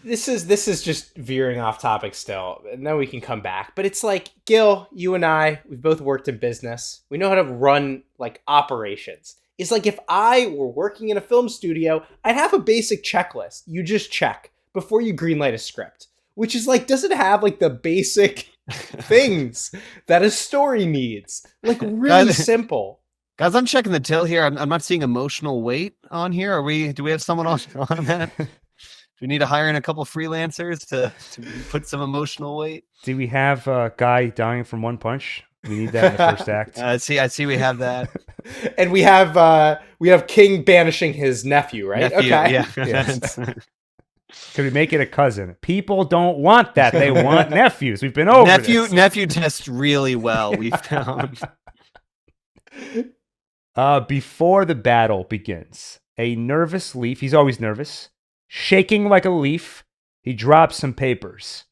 B: This is just veering off topic still, and then we can come back. But it's like, Gil, you and I, we've both worked in business. We know how to run like operations. It's like if I were working in a film studio, I'd have a basic checklist. You just check before you greenlight a script, which is like, does it have like the basic things that a story needs? Like, really simple.
C: Guys, I'm checking the till here. I'm not seeing emotional weight on here. Do we have someone on that? Do we need to hire in a couple freelancers to put some emotional weight?
A: Do we have a guy dying from one punch? We need that in the first act.
C: I see we have that.
B: And we have King banishing his nephew, right?
C: Okay. Yeah.
A: Yes. Could we make it a cousin? People don't want that. They want nephews. We've been over this.
C: Nephew tests really well, we found.
A: Before the battle begins, a nervous Leaf, he's always nervous, shaking like a leaf, he drops some papers.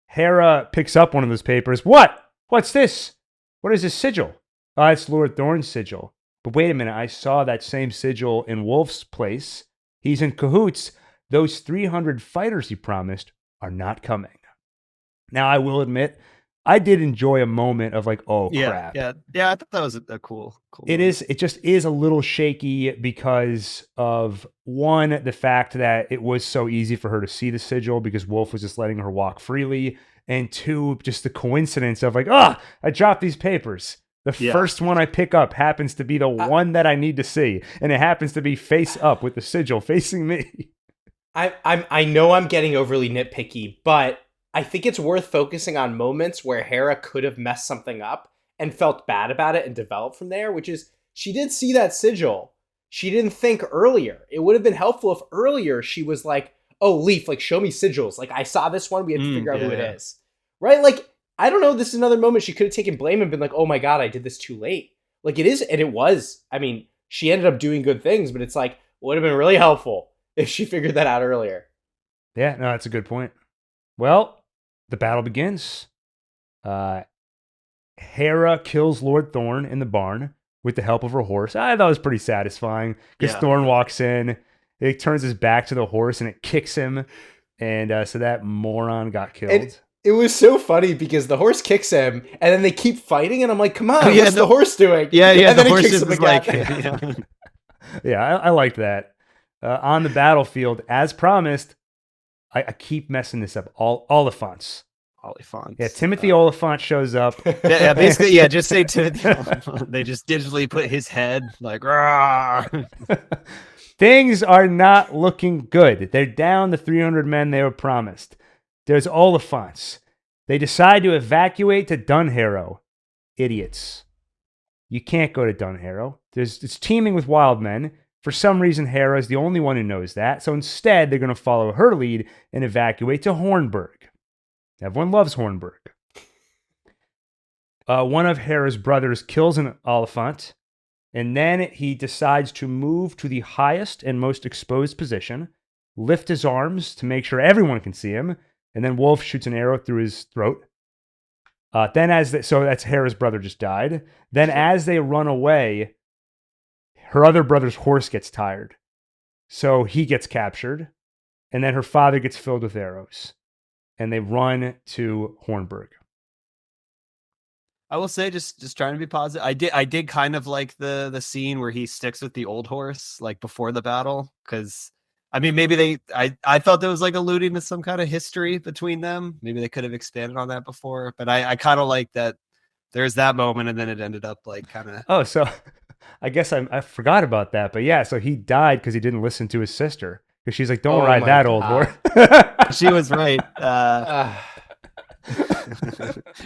A: Hera picks up one of those papers. What? What's this? What is this sigil? Oh, it's Lord Thorne's sigil. But wait a minute, I saw that same sigil in Wolf's place. He's in cahoots. Those 300 fighters he promised are not coming. Now, I will admit, I did enjoy a moment of like, oh, crap.
C: Yeah, I thought that was a cool
A: It is. It just is a little shaky because of, one, the fact that it was so easy for her to see the sigil because Wolf was just letting her walk freely. And two, just the coincidence of like, I dropped these papers. The first one I pick up happens to be the one that I need to see. And it happens to be face up with the sigil facing me.
B: I know I'm getting overly nitpicky, but I think it's worth focusing on moments where Hera could have messed something up and felt bad about it and developed from there, which is she did see that sigil. She didn't think earlier. It would have been helpful if earlier she was like, oh, Leaf, like, show me sigils. Like, I saw this one. We have to figure out who it is. Right? Like, I don't know. This is another moment she could have taken blame and been like, oh my God, I did this too late. Like, it is, and it was. I mean, she ended up doing good things, but it's like, would have been really helpful if she figured that out earlier.
A: Yeah, no, that's a good point. Well, the battle begins. Hera kills Lord Thorne in the barn with the help of her horse. I thought it was pretty satisfying because Thorne walks in, it turns his back to the horse and it kicks him. And so that moron got killed.
B: It was so funny because the horse kicks him and then they keep fighting. And I'm like, come on, what's the horse doing?
C: Yeah.
B: And
C: the
B: then
C: horse
B: he kicks
C: is
B: him
C: like,
B: again.
A: I liked that. On the battlefield, as promised, I keep messing this up. Oliphants. Yeah, Timothy Oliphant shows up.
C: Basically, just say Timothy Oliphant. They just digitally put his head like, rah.
A: Things are not looking good. They're down the 300 men they were promised. There's Oliphants. They decide to evacuate to Dunharrow. Idiots. You can't go to Dunharrow. It's teeming with wild men. For some reason, Hera is the only one who knows that. So instead, they're going to follow her lead and evacuate to Hornburg. Everyone loves Hornburg. One of Hera's brothers kills an Oliphant, and then he decides to move to the highest and most exposed position, lift his arms to make sure everyone can see him, and then Wolf shoots an arrow through his throat. So that's Hera's brother just died. Then as they run away, her other brother's horse gets tired. So he gets captured, and then her father gets filled with arrows. And they run to Hornburg.
C: I will say, just trying to be positive. I did kind of like the scene where he sticks with the old horse, like before the battle, because I mean, maybe I thought there was like alluding to some kind of history between them. Maybe they could have expanded on that before, but I kind of like that. There's that moment, and then it ended up like kind of.
A: Oh, so I guess I forgot about that, but yeah, so he died because he didn't listen to his sister. Because she's like, don't ride that old horse.
C: She was right.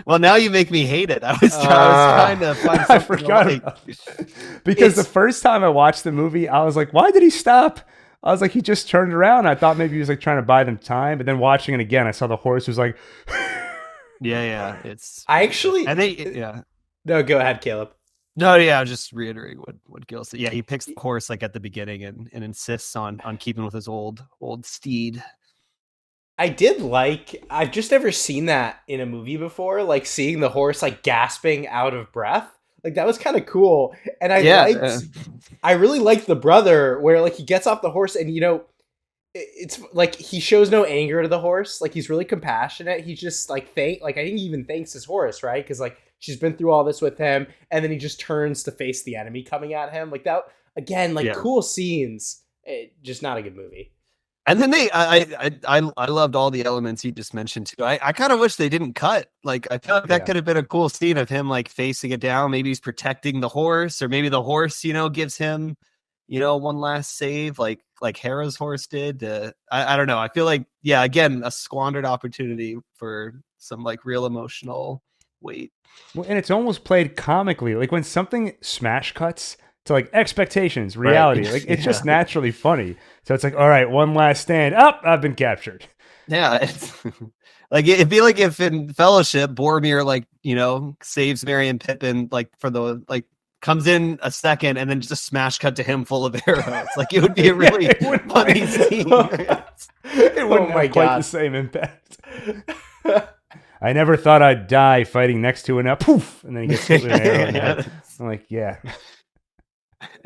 C: Well, now you make me hate it. I was trying to find something
A: I forgot
C: to like.
A: about it. Because the first time I watched the movie, I was like, why did he stop? I was like, he just turned around. I thought maybe he was like trying to buy them time. But then watching it again, I saw the horse was like,
C: Yeah, it's.
B: I actually.
C: And yeah.
B: No, go ahead, Caleb.
C: No, yeah, I was just reiterating what Gil said. Yeah, he picks the horse like at the beginning and insists on keeping with his old steed.
B: I did like. I've just never seen that in a movie before. Like seeing the horse like gasping out of breath. Like that was kind of cool. And I really liked the brother where like he gets off the horse and it's like he shows no anger to the horse. Like he's really compassionate. He's just like I think he even thanks his horse, right? Because like she's been through all this with him, and then he just turns to face the enemy coming at him. Like that again, cool scenes. Just not a good movie.
C: And then I loved all the elements you just mentioned too. I kind of wish they didn't cut. Like I feel like that could have been a cool scene of him like facing it down. Maybe he's protecting the horse, or maybe the horse, gives him, one last save, like Hera's horse did. I don't know. I feel like again, a squandered opportunity for some like real emotional weight.
A: Well, and it's almost played comically, like when something smash cuts to like expectations, reality, like it's just naturally funny. So it's like, all right, one last stand. I've been captured.
C: Yeah, it's like it'd be like if in Fellowship, Boromir saves Merry and Pippin for the comes in a second and then just a smash cut to him full of arrows. Like it would be a really funny scene.
A: It wouldn't have quite the same impact. I never thought I'd die fighting next to an poof, and then he gets hit with an arrow in the head. I'm like, yeah.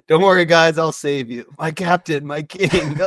C: Don't worry, guys. I'll save you. My captain, my king.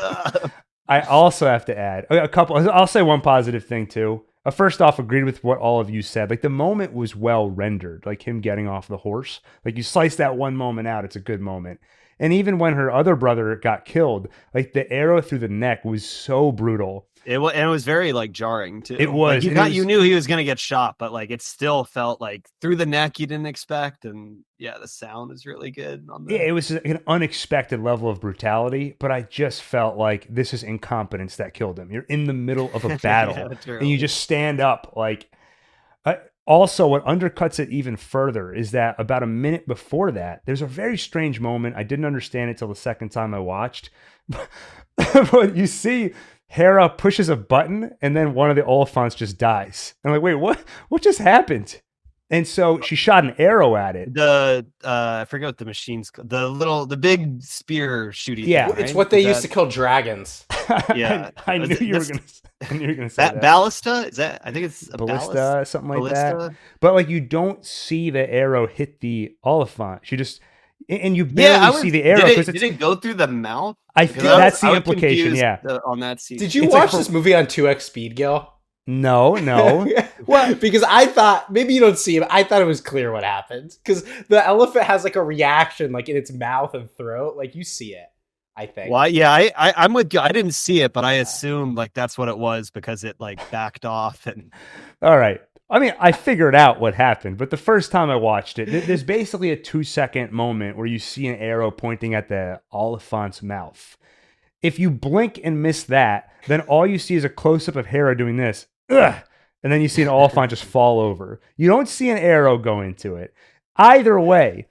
A: I also have to add a couple. I'll say one positive thing, too. First off, agreed with what all of you said. Like, the moment was well rendered, like him getting off the horse. Like, you slice that one moment out, it's a good moment. And even when her other brother got killed, like, the arrow through the neck was so brutal.
C: It was very jarring too.
A: It was.
C: You knew he was going to get shot, but it still felt like through the neck you didn't expect, and the sound is really good.
A: It was an unexpected level of brutality, but I just felt like this is incompetence that killed him. You're in the middle of a battle, and you just stand up. Also, what undercuts it even further is that about a minute before that, there's a very strange moment. I didn't understand it till the second time I watched, but you see Hera pushes a button, and then one of the Oliphants just dies. I'm like, wait, what? What just happened? And so she shot an arrow at it.
C: I forget what the machine's called. The big spear shooting.
A: Yeah,
C: thing, right?
B: It's what they used to kill dragons.
C: Yeah,
A: I knew you were gonna say that.
C: Ballista? Is that? I think it's a
A: ballista, something like that. But you don't see the arrow hit the Oliphant. She just. And you barely see the arrow because
C: did it go through the mouth?
A: I feel that's the implication. Yeah,
C: on that scene.
B: Did you watch this movie on 2x speed, Gil?
A: No.
B: Well, because I thought maybe you don't see it. But I thought it was clear what happened because the elephant has a reaction in its mouth and throat. You see it. I think.
C: Well, yeah, I'm with you. I didn't see it, but I assumed that's what it was because it backed off and.
A: All right. I mean, I figured out what happened, but the first time I watched it, there's basically a 2-second moment where you see an arrow pointing at the Oliphant's mouth. If you blink and miss that, then all you see is a close-up of Hera doing this, ugh, and then you see an Oliphant just fall over. You don't see an arrow go into it. Either way,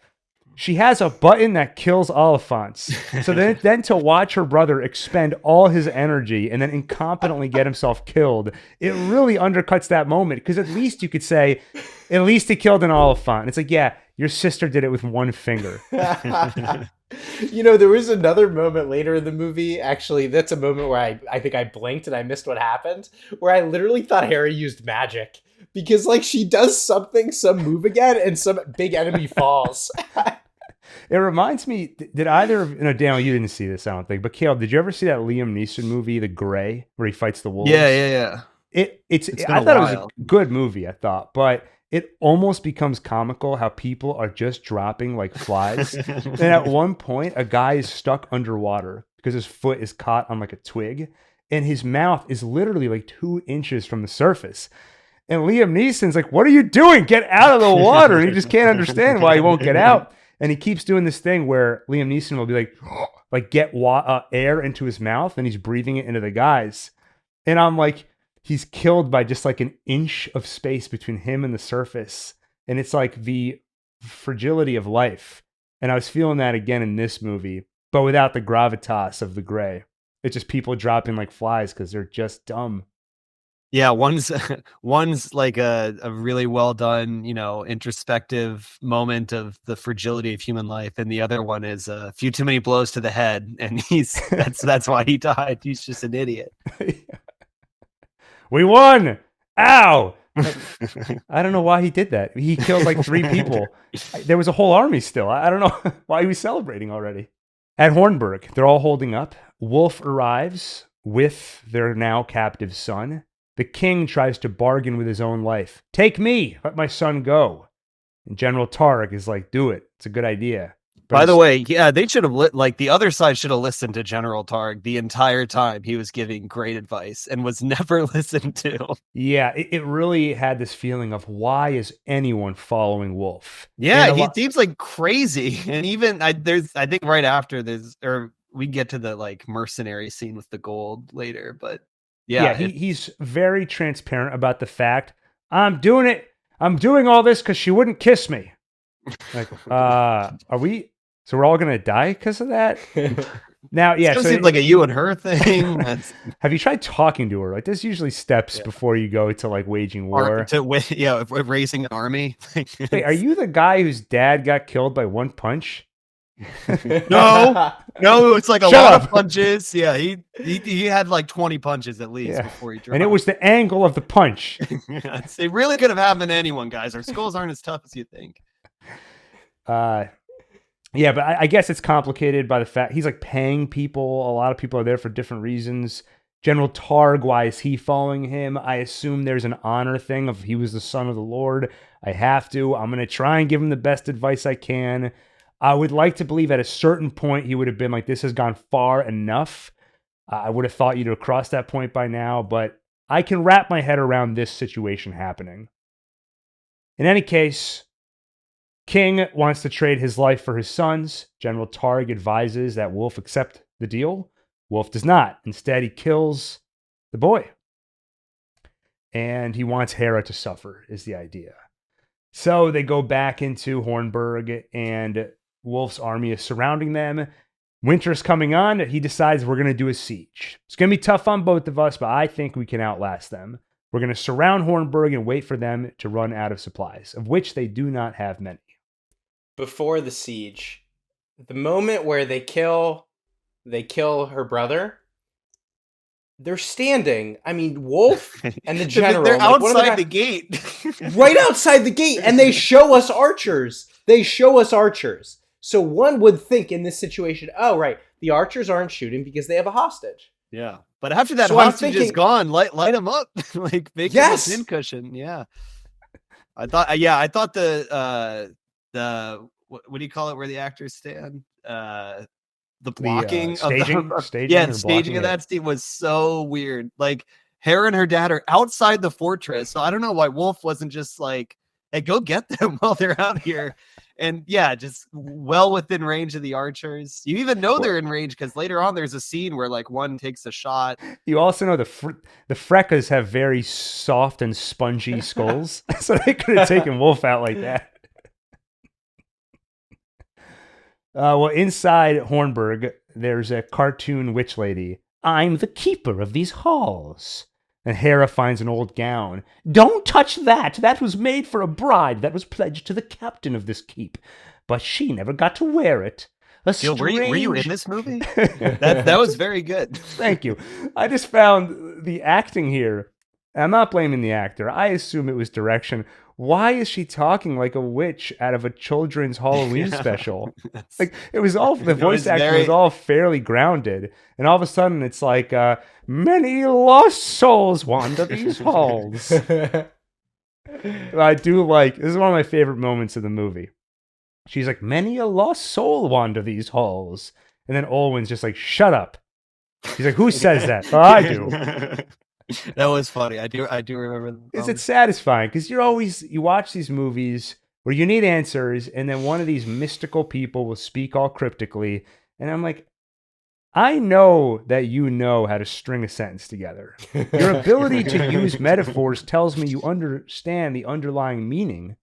A: she has a button that kills Oliphants. So then to watch her brother expend all his energy and then incompetently get himself killed, it really undercuts that moment. Because at least you could say, at least he killed an Oliphant. It's like, yeah, your sister did it with one finger.
B: There was another moment later in the movie. Actually, that's a moment where I think I blinked and I missed what happened. Where I literally thought Hera used magic. Because she does some move again and some big enemy falls.
A: It reminds me, did either of, Daniel, you didn't see this, I don't think, but Caleb, did you ever see that Liam Neeson movie, The Gray, where he fights the wolves?
C: Yeah.
A: I thought it was a good movie, but it almost becomes comical how people are just dropping like flies. And at one point, a guy is stuck underwater because his foot is caught on a twig, and his mouth is literally 2 inches from the surface. And Liam Neeson's like, what are you doing? Get out of the water. And he just can't understand why he won't get out. And he keeps doing this thing where Liam Neeson will be get air into his mouth, and he's breathing it into the guys. And I'm like, he's killed by just like an inch of space between him and the surface. And it's like the fragility of life. And I was feeling that again in this movie, but without the gravitas of the gray. It's just people dropping like flies because they're just dumb.
C: Yeah, one's like a really well done, introspective moment of the fragility of human life, and the other one is a few too many blows to the head, and that's why he died. He's just an idiot.
A: We won! Ow! I don't know why he did that. He killed like 3 people. There was a whole army still. I don't know why he was celebrating already. At Hornburg, they're all holding up. Wolf arrives with their now captive son. The king tries to bargain with his own life. Take me, let my son go. And General Targ is like, do it. It's a good idea.
C: By the way, yeah, they should have the other side should have listened to General Targ the entire time. He was giving great advice and was never listened to.
A: Yeah, it really had this feeling of why is anyone following Wolf?
C: Yeah, he seems like crazy. And even I think right after we get to the like mercenary scene with the gold later, but yeah,
A: he's very transparent about the fact I'm doing it. I'm doing all this because she wouldn't kiss me. Like, are we? So we're all gonna die because of that? Now, yeah,
C: so it seems like a you and her thing.
A: Have you tried talking to her? Like, there's usually steps before you go to like waging war.
C: Raising an army.
A: Wait, are you the guy whose dad got killed by one punch?
C: No, it's like a lot of punches. Yeah, he had like 20 punches at least before he dropped.
A: And it was the angle of the punch.
C: It really could have happened to anyone, guys. Our skulls aren't as tough as you think.
A: Yeah, but I guess it's complicated by the fact he's like paying people. A lot of people are there for different reasons. General Targ, why is he following him? I assume there's an honor thing of he was the son of the Lord. I'm going to try and give him the best advice I can. I would like to believe at a certain point he would have been like, this has gone far enough. I would have thought you'd have crossed that point by now, but I can wrap my head around this situation happening. In any case, King wants to trade his life for his son's. General Targ advises that Wolf accept the deal. Wolf does not. Instead, he kills the boy. And he wants Hera to suffer, is the idea. So they go back into Hornburg, and Wolf's army is surrounding them. Winter's coming on. He decides we're going to do a siege. It's going to be tough on both of us, but I think we can outlast them. We're going to surround Hornburg and wait for them to run out of supplies, of which they do not have many.
B: Before the siege, the moment where they kill her brother, they're standing. I mean, Wolf and the general.
C: They're outside the gate.
B: Right outside the gate, and they show us archers. So one would think in this situation, oh, right, the archers aren't shooting because they have a hostage.
C: Yeah. But after that hostage is gone, light them up. Like, make them a pincushion. Yeah. I thought the what do you call it where the actors stand? The blocking
A: staging
C: of that scene was so weird. Like, Hera and her dad are outside the fortress, so I don't know why Wolf wasn't just like, hey, go get them while they're out here. And yeah, just well within range of the archers. You even know they're in range because later on there's a scene where like one takes a shot.
A: You also know the Freckas have very soft and spongy skulls, so they could have taken Wolf out like that. Well, inside Hornburg, there's a cartoon witch lady. I'm the keeper of these halls. And Hera finds an old gown. Don't touch that. That was made for a bride that was pledged to the captain of this keep. But she never got to wear it.
C: Were you in this movie? that was very good.
A: Thank you. I just found the acting here. I'm not blaming the actor. I assume it was direction. Why is she talking like a witch out of a children's Halloween special? Like, it was all, the voice acting was all fairly grounded. And all of a sudden it's like, many lost souls wander these halls. I do like, this is one of my favorite moments of the movie. She's like, many a lost soul wander these halls. And then Olwen's just like, shut up. He's like, who says that? Oh, I do.
C: That was funny. I do remember.
A: Is it satisfying? Because you watch these movies where you need answers, and then one of these mystical people will speak all cryptically, and I'm like, I know that you know how to string a sentence together. Your ability to use metaphors tells me you understand the underlying meaning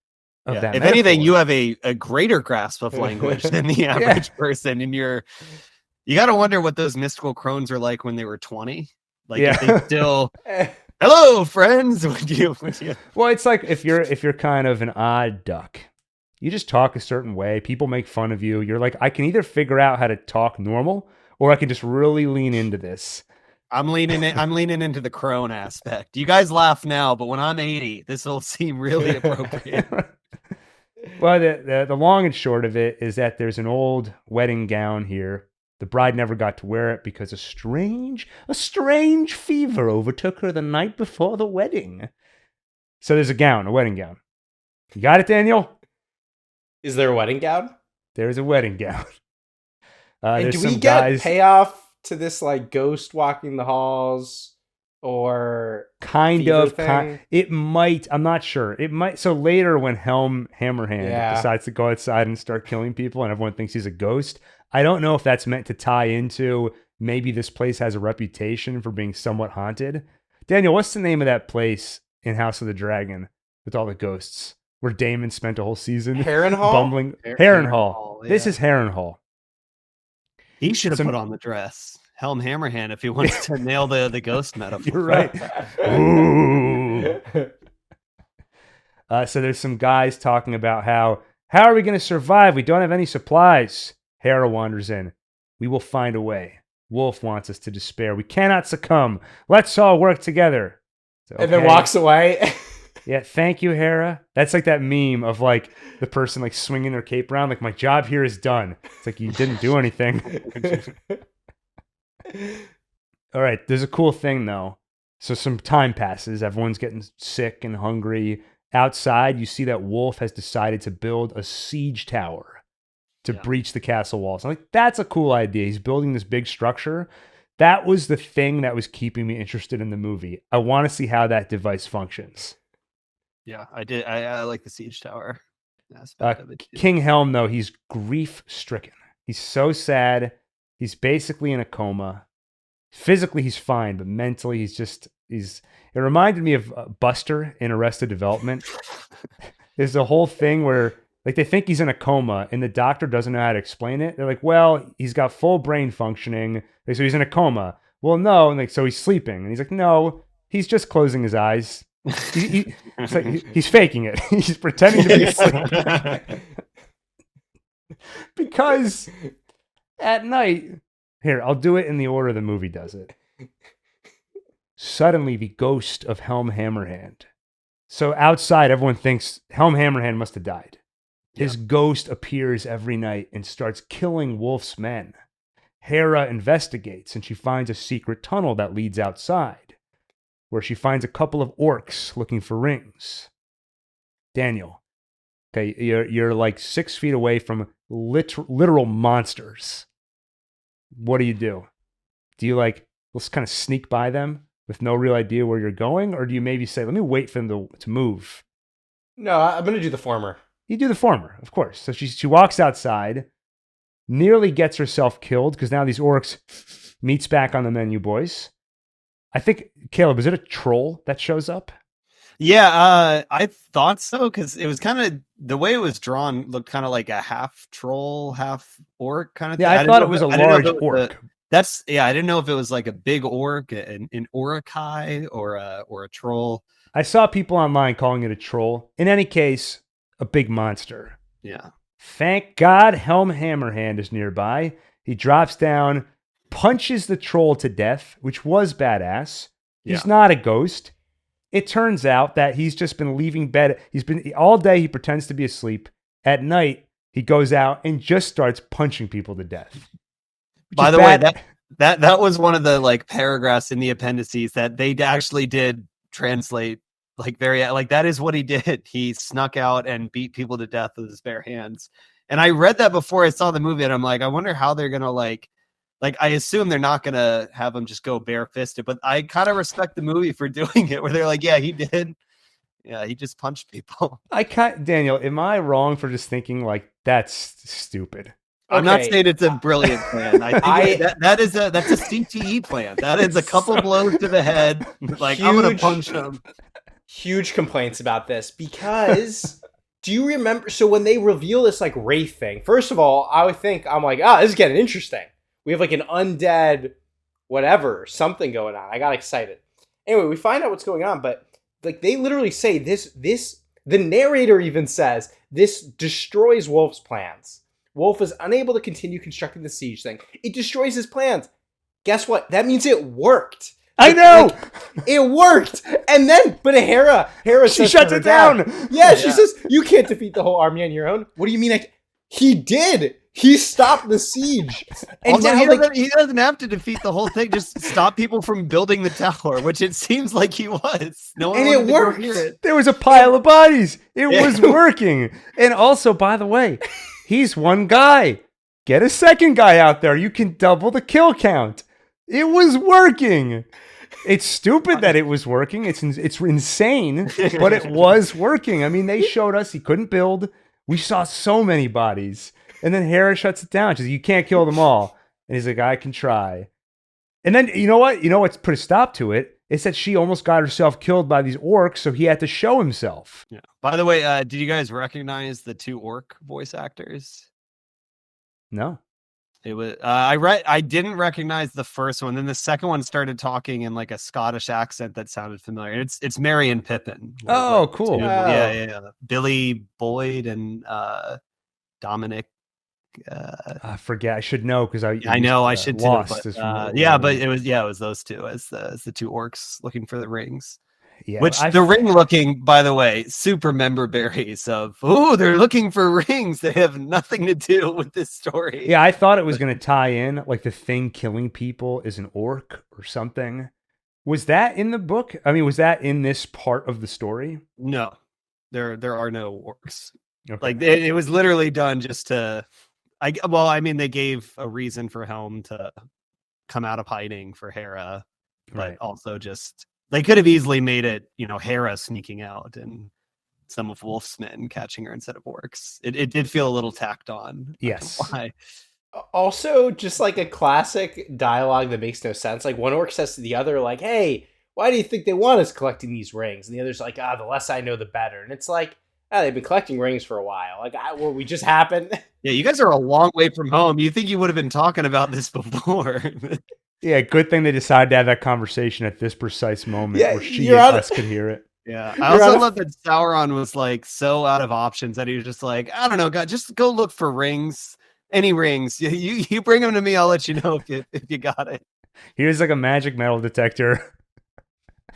A: of that
C: If
A: metaphor.
C: anything, you have a greater grasp of language than the average person. And you got to wonder what those mystical crones are like when they were 20. Like if they still, hello, friends. Would you?
A: Well, it's like if you're kind of an odd duck, you just talk a certain way. People make fun of you. You're like, I can either figure out how to talk normal, or I can just really lean into this.
C: I'm leaning into the crone aspect. You guys laugh now, but when I'm 80, this will seem really appropriate.
A: Well, the long and short of it is that there's an old wedding gown here. The bride never got to wear it because a strange fever overtook her the night before the wedding. So there's a wedding gown. You got it, Daniel?
B: Is there a wedding gown?
A: There's a wedding gown.
B: And do we get payoff to this like ghost walking the halls? Or
A: it might, I'm not sure. It might. So later when Helm Hammerhand decides to go outside and start killing people and everyone thinks he's a ghost, I don't know if that's meant to tie into maybe this place has a reputation for being somewhat haunted. Daniel, what's the name of that place in House of the Dragon with all the ghosts where Daemon spent a whole season
B: Harrenhal?
A: bumbling? Harrenhal. Yeah. This is Harrenhal.
C: He should have put on the dress. Helm Hammerhand if he wants to nail the ghost metaphor.
A: You're right. Ooh. So there's some guys talking about how are we going to survive? We don't have any supplies. Hera wanders in. We will find a way. Wolf wants us to despair. We cannot succumb. Let's all work together.
B: So, okay. And then walks away.
A: Yeah, thank you, Hera. That's like that meme of like the person like swinging their cape around. Like, my job here is done. It's like, you didn't do anything. All right, there's a cool thing though. So some time passes. Everyone's getting sick and hungry. Outside, you see that Wolf has decided to build a siege tower to breach the castle walls. I'm like, that's a cool idea. He's building this big structure. That was the thing that was keeping me interested in the movie. I want to see how that device functions.
C: Yeah, I did. I like the siege tower aspect of it too.
A: King Helm, though, he's grief-stricken. He's so sad. He's basically in a coma. Physically, he's fine, but mentally, it reminded me of Buster in Arrested Development. There's a whole thing where like they think he's in a coma and the doctor doesn't know how to explain it. They're like, well, he's got full brain functioning. So he's in a coma. Well, no. And like, so he's sleeping. And he's like, no, he's just closing his eyes. It's like he's faking it. He's pretending to be asleep. Because at night, here, I'll do it in the order the movie does it. Suddenly, the ghost of Helm Hammerhand. So outside, everyone thinks Helm Hammerhand must have died. His ghost appears every night and starts killing Wolf's men. Hera investigates and she finds a secret tunnel that leads outside, where she finds a couple of orcs looking for rings. Daniel, okay, you're like 6 feet away from literal monsters. What do? Do you like, let's kind of sneak by them with no real idea where you're going? Or do you maybe say, let me wait for them to move?
B: No, I'm going to do the former.
A: You do the former, of course. So she walks outside, nearly gets herself killed because now these orcs, meat's back on the menu, boys. I think, Caleb, is it a troll that shows up?
C: Yeah, I thought so because it was kind of the way it was drawn looked kind of like a half troll, half orc kind of thing.
A: Yeah, I thought it was a large orc.
C: I didn't know if it was like a big orc, an Urukai, or a troll.
A: I saw people online calling it a troll. In any case, a big monster.
C: Yeah.
A: Thank God Helm Hammerhand is nearby. He drops down, punches the troll to death, which was badass. He's not a ghost. It turns out that he's just been leaving bed. He's been all day. He pretends to be asleep. At night, he goes out and just starts punching people to death.
C: By the way, that was one of the like paragraphs in the appendices that they actually did translate. Like that is what he did. He snuck out and beat people to death with his bare hands. And I read that before I saw the movie, and I'm like, I wonder how they're gonna like I assume they're not gonna have him just go bare-fisted, but I kind of respect the movie for doing it, where they're like, yeah, he did. Yeah, he just punched people.
A: Daniel, am I wrong for just thinking like that's stupid?
C: I'm not
B: Okay.
C: saying it's a brilliant plan. I think that's a CTE plan. That is a couple blows to the head. Like, I'm gonna punch him.
B: Huge complaints about this because do you remember? So when they reveal this like wraith thing, first of all, I'm like, this is getting interesting. We have like an undead, whatever, something going on. I got excited. Anyway, we find out what's going on, but like they literally say this. The narrator even says this destroys Wolf's plans. Wolf is unable to continue constructing the siege thing. It destroys his plans. Guess what? That means it worked.
A: I know!
B: It worked! And then, but Hera
A: she shuts it down!
B: Yeah, she says, you can't defeat the whole army on your own. What do you mean? He did! He stopped the siege. And
C: also,
B: now
C: he doesn't have to defeat the whole thing. Just stop people from building the tower, which it seems like he was. No one
B: and
C: wanted
B: it
C: to go
B: worked.
C: near it.
A: There was a pile of bodies. It was working. And also, by the way, he's one guy. Get a second guy out there. You can double the kill count. It was working. It's stupid that it was working. It's insane, but it was working. I mean, they showed us he couldn't build. We saw so many bodies. And then Hera shuts it down. She says, you can't kill them all. And he's like, I can try. And then, you know what? You know what's put a stop to it? It's that she almost got herself killed by these orcs, so he had to show himself.
C: Yeah. By the way, did you guys recognize the 2 orc voice actors?
A: No.
C: It was I didn't recognize the first one. Then the second one started talking in like a Scottish accent that sounded familiar. It's Merry and Pippin.
A: Oh, cool.
C: Yeah. Billy Boyd and Dominic.
A: I forget. I should know because I
C: know I should too. But, but it was those two as the 2 orcs looking for the rings. Yeah, which the ring looking, by the way, super member berries of, they're looking for rings that have nothing to do with this story.
A: Yeah, I thought it was going to tie in, like the thing killing people is an orc or something. Was that in the book? I mean, was that in this part of the story?
C: No, there are no orcs. Okay. Like it was literally done just to, they gave a reason for Helm to come out of hiding for Hera, but also just... They could have easily made it, Hera sneaking out and some of Wolf's men catching her instead of orcs. It did feel a little tacked on.
A: Yes.
C: Why?
B: Also, just like a classic dialogue that makes no sense. Like one orc says to the other, like, hey, why do you think they want us collecting these rings? And the other's like, the less I know, the better. And it's like, they've been collecting rings for a while. Like, we just happened.
C: Yeah, you guys are a long way from home. You think you would have been talking about this before.
A: Yeah, good thing they decided to have that conversation at this precise moment where she and us could hear it.
C: Yeah, I also love that Sauron was like so out of options that he was just like, I don't know, God, just go look for rings, any rings. You bring them to me, I'll let you know if you got it.
A: Here's like a magic metal detector.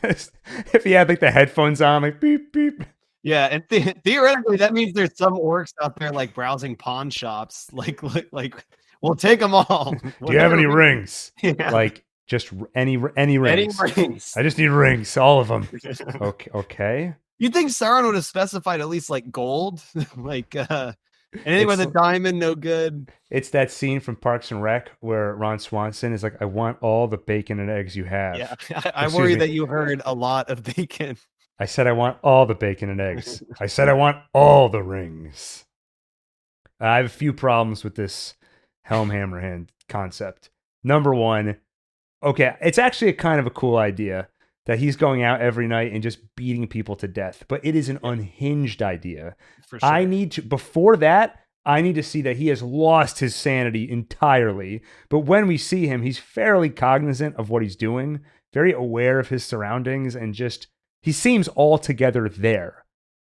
A: If he had like the headphones on, like beep beep.
C: Yeah, and theoretically that means there's some orcs out there like browsing pawn shops, like. We'll take them all.
A: Do you have any rings?
C: Yeah.
A: Like just any rings? Any
C: rings?
A: I just need rings, all of them. Okay.
C: You'd think Sauron would have specified at least like gold, like anything with a diamond, no good.
A: It's that scene from Parks and Rec where Ron Swanson is like, "I want all the bacon and eggs you have."
C: Yeah, I worry that you heard a lot of bacon.
A: I said I want all the bacon and eggs. I said I want all the rings. I have a few problems with this Helm Hammerhand concept. Number one, okay, it's actually a kind of a cool idea that he's going out every night and just beating people to death, but it is an unhinged idea. For sure. Before that, I need to see that he has lost his sanity entirely. But when we see him, he's fairly cognizant of what he's doing, very aware of his surroundings, and just, he seems altogether there.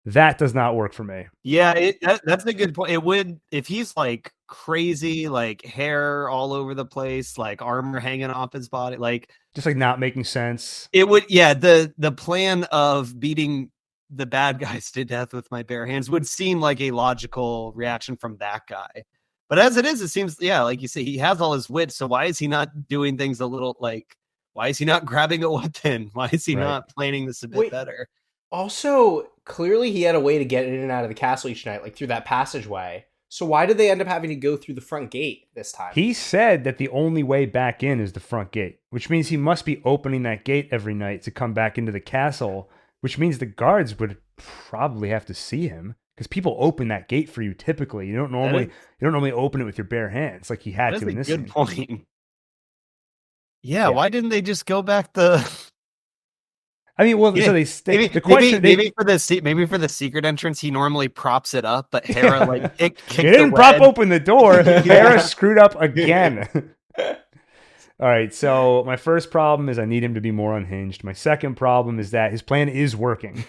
A: That does not work for me.
C: Yeah, that's a good point. It would, if he's like crazy, like hair all over the place, like armor hanging off his body, like
A: just like not making sense.
C: It would, yeah. The plan of beating the bad guys to death with my bare hands would seem like a logical reaction from that guy. But as it is, it seems, yeah, like you say, he has all his wit. So why is he not doing things a little like? Why is he not grabbing a weapon? Why is he not planning this a bit better?
B: Also, clearly he had a way to get in and out of the castle each night, like through that passageway. So why did they end up having to go through the front gate this time?
A: He said that the only way back in is the front gate, which means he must be opening that gate every night to come back into the castle, which means the guards would probably have to see him because people open that gate for you typically. You don't normally open it with your bare hands like he had
C: That's
A: to in
C: a
A: this
C: good
A: scene.
C: point. Yeah,
A: Yeah.
C: why didn't they just go back the?
A: I mean, well,
C: Yeah,
A: so
C: maybe,
A: the question
C: maybe for the secret entrance, he normally props it up, but Hera like kicked
A: he didn't
C: the
A: prop
C: red.
A: open the door.
B: Yeah.
A: Hera screwed up again. All right, so my first problem is I need him to be more unhinged. My second problem is that his plan is working.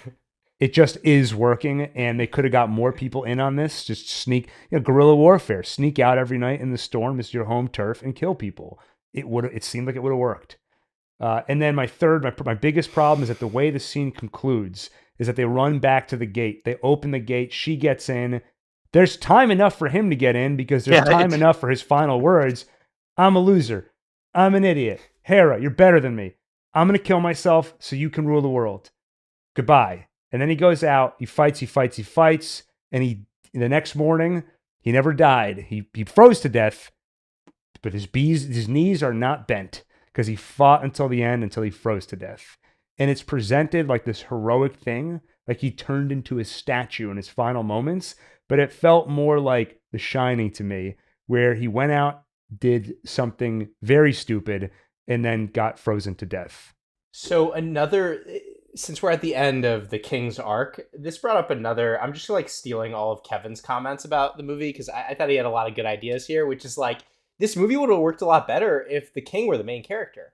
A: It just is working, and they could have got more people in on this. Just sneak, guerrilla warfare. Sneak out every night in the storm as your home turf and kill people. It seemed like it would have worked. And then my biggest problem is that the way the scene concludes is that they run back to the gate. They open the gate. She gets in. There's time enough for him to get in because there's time enough for his final words. I'm a loser. I'm an idiot. Hera, you're better than me. I'm going to kill myself so you can rule the world. Goodbye. And then he goes out. He fights. And the next morning, he never died. He froze to death, but his knees are not bent because he fought until the end, until he froze to death. And it's presented like this heroic thing, like he turned into a statue in his final moments, but it felt more like The Shining to me, where he went out, did something very stupid, and then got frozen to death.
B: So since we're at the end of the King's arc, this brought up another, I'm just like stealing all of Kevin's comments about the movie because I thought he had a lot of good ideas here, which is like, this movie would have worked a lot better if the king were the main character,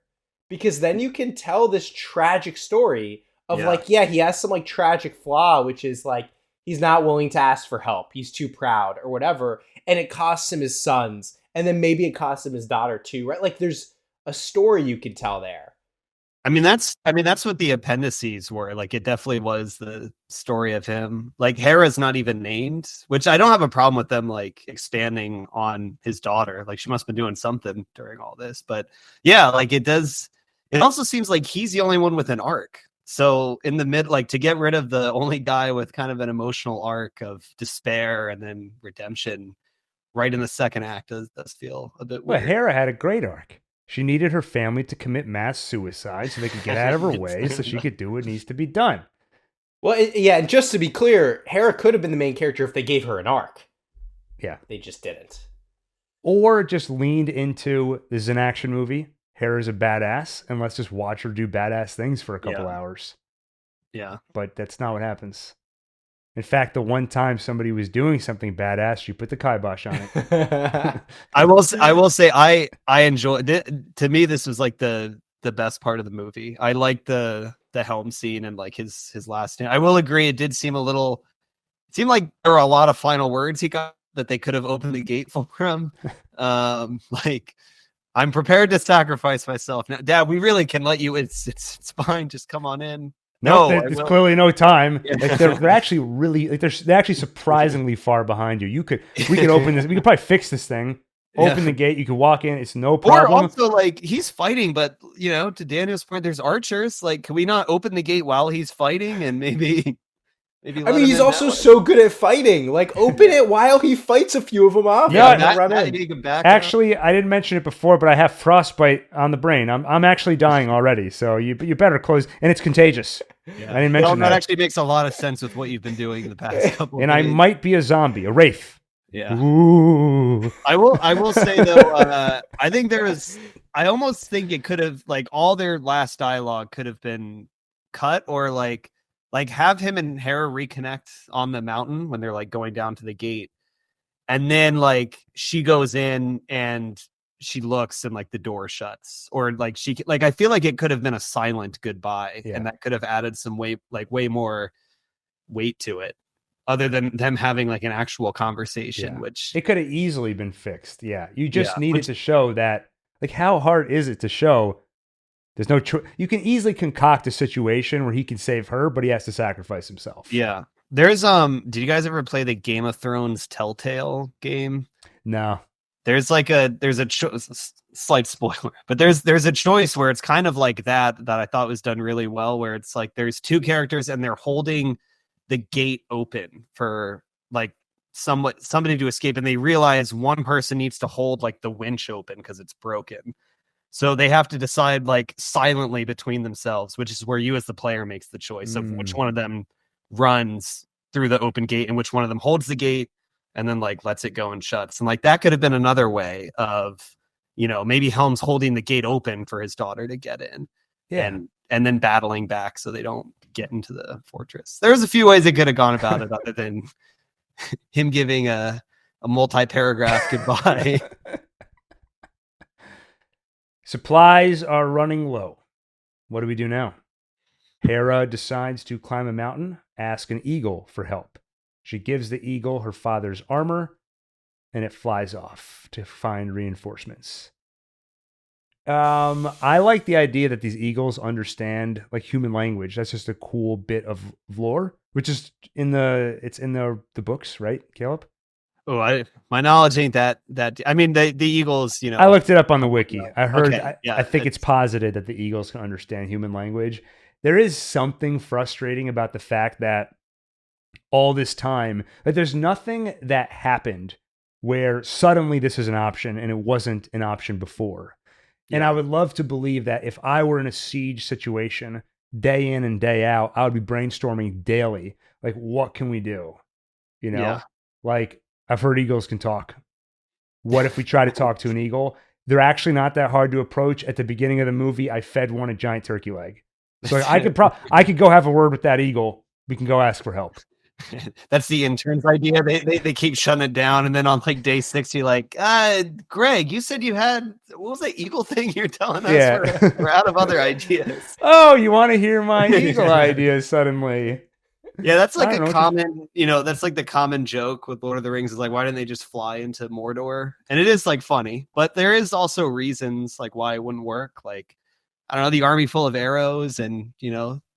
B: because then you can tell this tragic story of he has some like tragic flaw, which is like, he's not willing to ask for help. He's too proud or whatever. And it costs him his sons. And then maybe it costs him his daughter too, right? Like there's a story you can tell there.
C: I mean, that's what the appendices were. Like, it definitely was the story of him. Like, Hera's not even named, which I don't have a problem with them, like, expanding on his daughter. Like, she must have been doing something during all this. But yeah, like, it also seems like he's the only one with an arc. So in the mid, like, to get rid of the only guy with kind of an emotional arc of despair and then redemption right in the second act does feel a bit weird.
A: Well, Hera had a great arc. She needed her family to commit mass suicide so they could get out of her way so she could do what needs to be done.
B: Well, and just to be clear, Hera could have been the main character if they gave her an arc.
A: Yeah.
B: They just didn't.
A: Or just leaned into, this is an action movie, Hera's a badass, and let's just watch her do badass things for a couple hours.
C: Yeah.
A: But that's not what happens. In fact, the one time somebody was doing something badass, you put the kibosh on it.
C: I will say I enjoyed it. To me, this was like the best part of the movie. I like the helm scene and like his last stand. I will agree, it seemed like there were a lot of final words he got that they could have opened the gate for him. Like, I'm prepared to sacrifice myself. Now, Dad, we really can let you. It's fine. Just come on in.
A: No, there's clearly no time. Like they're actually really like they're actually surprisingly far behind you. We could open this. We could probably fix this thing. Open the gate. You could walk in. It's no problem.
C: Or also, like, he's fighting, but to Daniel's point, there's archers. Like, can we not open the gate while he's fighting and maybe?
B: I mean, he's also so good at fighting. Like, open it while he fights a few of them off.
A: Yeah,
B: run in.
A: Actually, I didn't mention it before, but I have frostbite on the brain. I'm actually dying already, so you better close. And it's contagious.
C: Yeah.
A: I didn't mention that.
C: That actually makes a lot of sense with what you've been doing the past couple.
A: And
C: of
A: I
C: days.
A: might be a zombie, a wraith.
C: Yeah.
A: Ooh.
C: I will say though, I almost think it could have, like, all their last dialogue could have been cut, or like have him and Hera reconnect on the mountain when they're like going down to the gate, and then like she goes in and she looks and like the door shuts, or like I feel like it could have been a silent goodbye, and that could have added some way more weight to it, other than them having like an actual conversation, which
A: it could have easily been fixed. Yeah, you just needed to show that. Like, how hard is it to show? There's no choice. You can easily concoct a situation where he can save her, but he has to sacrifice himself.
C: Yeah. There's did you guys ever play the Game of Thrones Telltale game?
A: No.
C: There's a slight spoiler, but there's a choice where it's kind of like that I thought was done really well, where it's like there's two characters and they're holding the gate open for like somebody to escape, and they realize one person needs to hold like the winch open because it's broken. So they have to decide like silently between themselves, which is where you as the player makes the choice of which one of them runs through the open gate, in which one of them holds the gate and then like lets it go and shuts. And like that could have been another way of, maybe Helm's holding the gate open for his daughter to get in, and then battling back so they don't get into the fortress. There's a few ways it could have gone about it other than him giving a multi-paragraph goodbye.
A: Supplies are running low. What do we do now? Hera decides to climb a mountain, ask an eagle for help. She gives the eagle her father's armor, and it flies off to find reinforcements. I like the idea that these eagles understand like human language. That's just a cool bit of lore, which is in the books, right, Caleb?
C: Oh, my knowledge ain't that. I mean, the eagles,
A: I looked it up on the wiki. I heard.
C: Okay,
A: I think it's posited that the eagles can understand human language. There is something frustrating about the fact that all this time, like, there's nothing that happened where suddenly this is an option and it wasn't an option before. And I would love to believe that if I were in a siege situation day in and day out, I would be brainstorming daily. Like, what can we do? Like, I've heard eagles can talk. What if we try to talk to an eagle? They're actually not that hard to approach. At the beginning of the movie, I fed one a giant turkey leg. So I could go have a word with that eagle. We can go ask for help.
C: That's the intern's idea. They keep shutting it down, and then on like day 60, like, Greg, you said you had, what was that eagle thing you're telling us?
A: Yeah.
C: We're out of other ideas.
A: Oh, you want to hear my eagle ideas suddenly?
C: Yeah, that's like a common, that's like the common joke with Lord of the Rings is like, why didn't they just fly into Mordor? And it is like funny, but there is also reasons like why it wouldn't work. Like, I don't know, the army full of arrows and,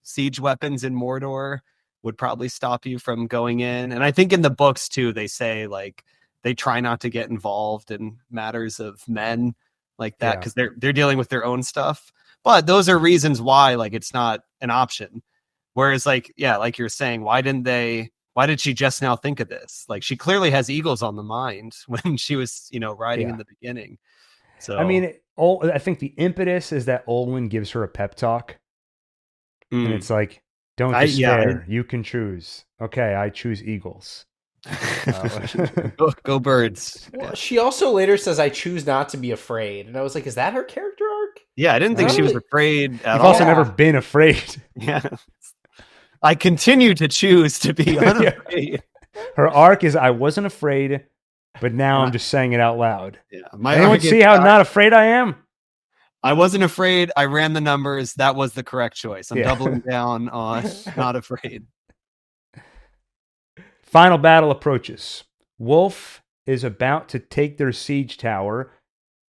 C: siege weapons in Mordor would probably stop you from going in. And I think in the books too, they say like they try not to get involved in matters of men like that because they're dealing with their own stuff. But those are reasons why like it's not an option. Whereas like, like you're saying, why did she just now think of this? Like she clearly has eagles on the mind when she was, riding in the beginning. So
A: I mean, I think the impetus is that Olwen gives her a pep talk. And it's like, don't despair. You can choose. Okay, I choose eagles.
C: Go birds.
B: Well, she also later says, I choose not to be afraid. And I was like, is that her character arc?
C: Yeah, I didn't think she was afraid at all.
A: You've also never been afraid.
C: Yeah. I continue to choose to be unafraid.
A: Her arc is, I wasn't afraid, but now I'm just saying it out loud.
C: Yeah.
A: Anyone see how not afraid I am?
C: I wasn't afraid. I ran the numbers. That was the correct choice. I'm doubling down on not afraid.
A: Final battle approaches. Wolf is about to take their siege tower,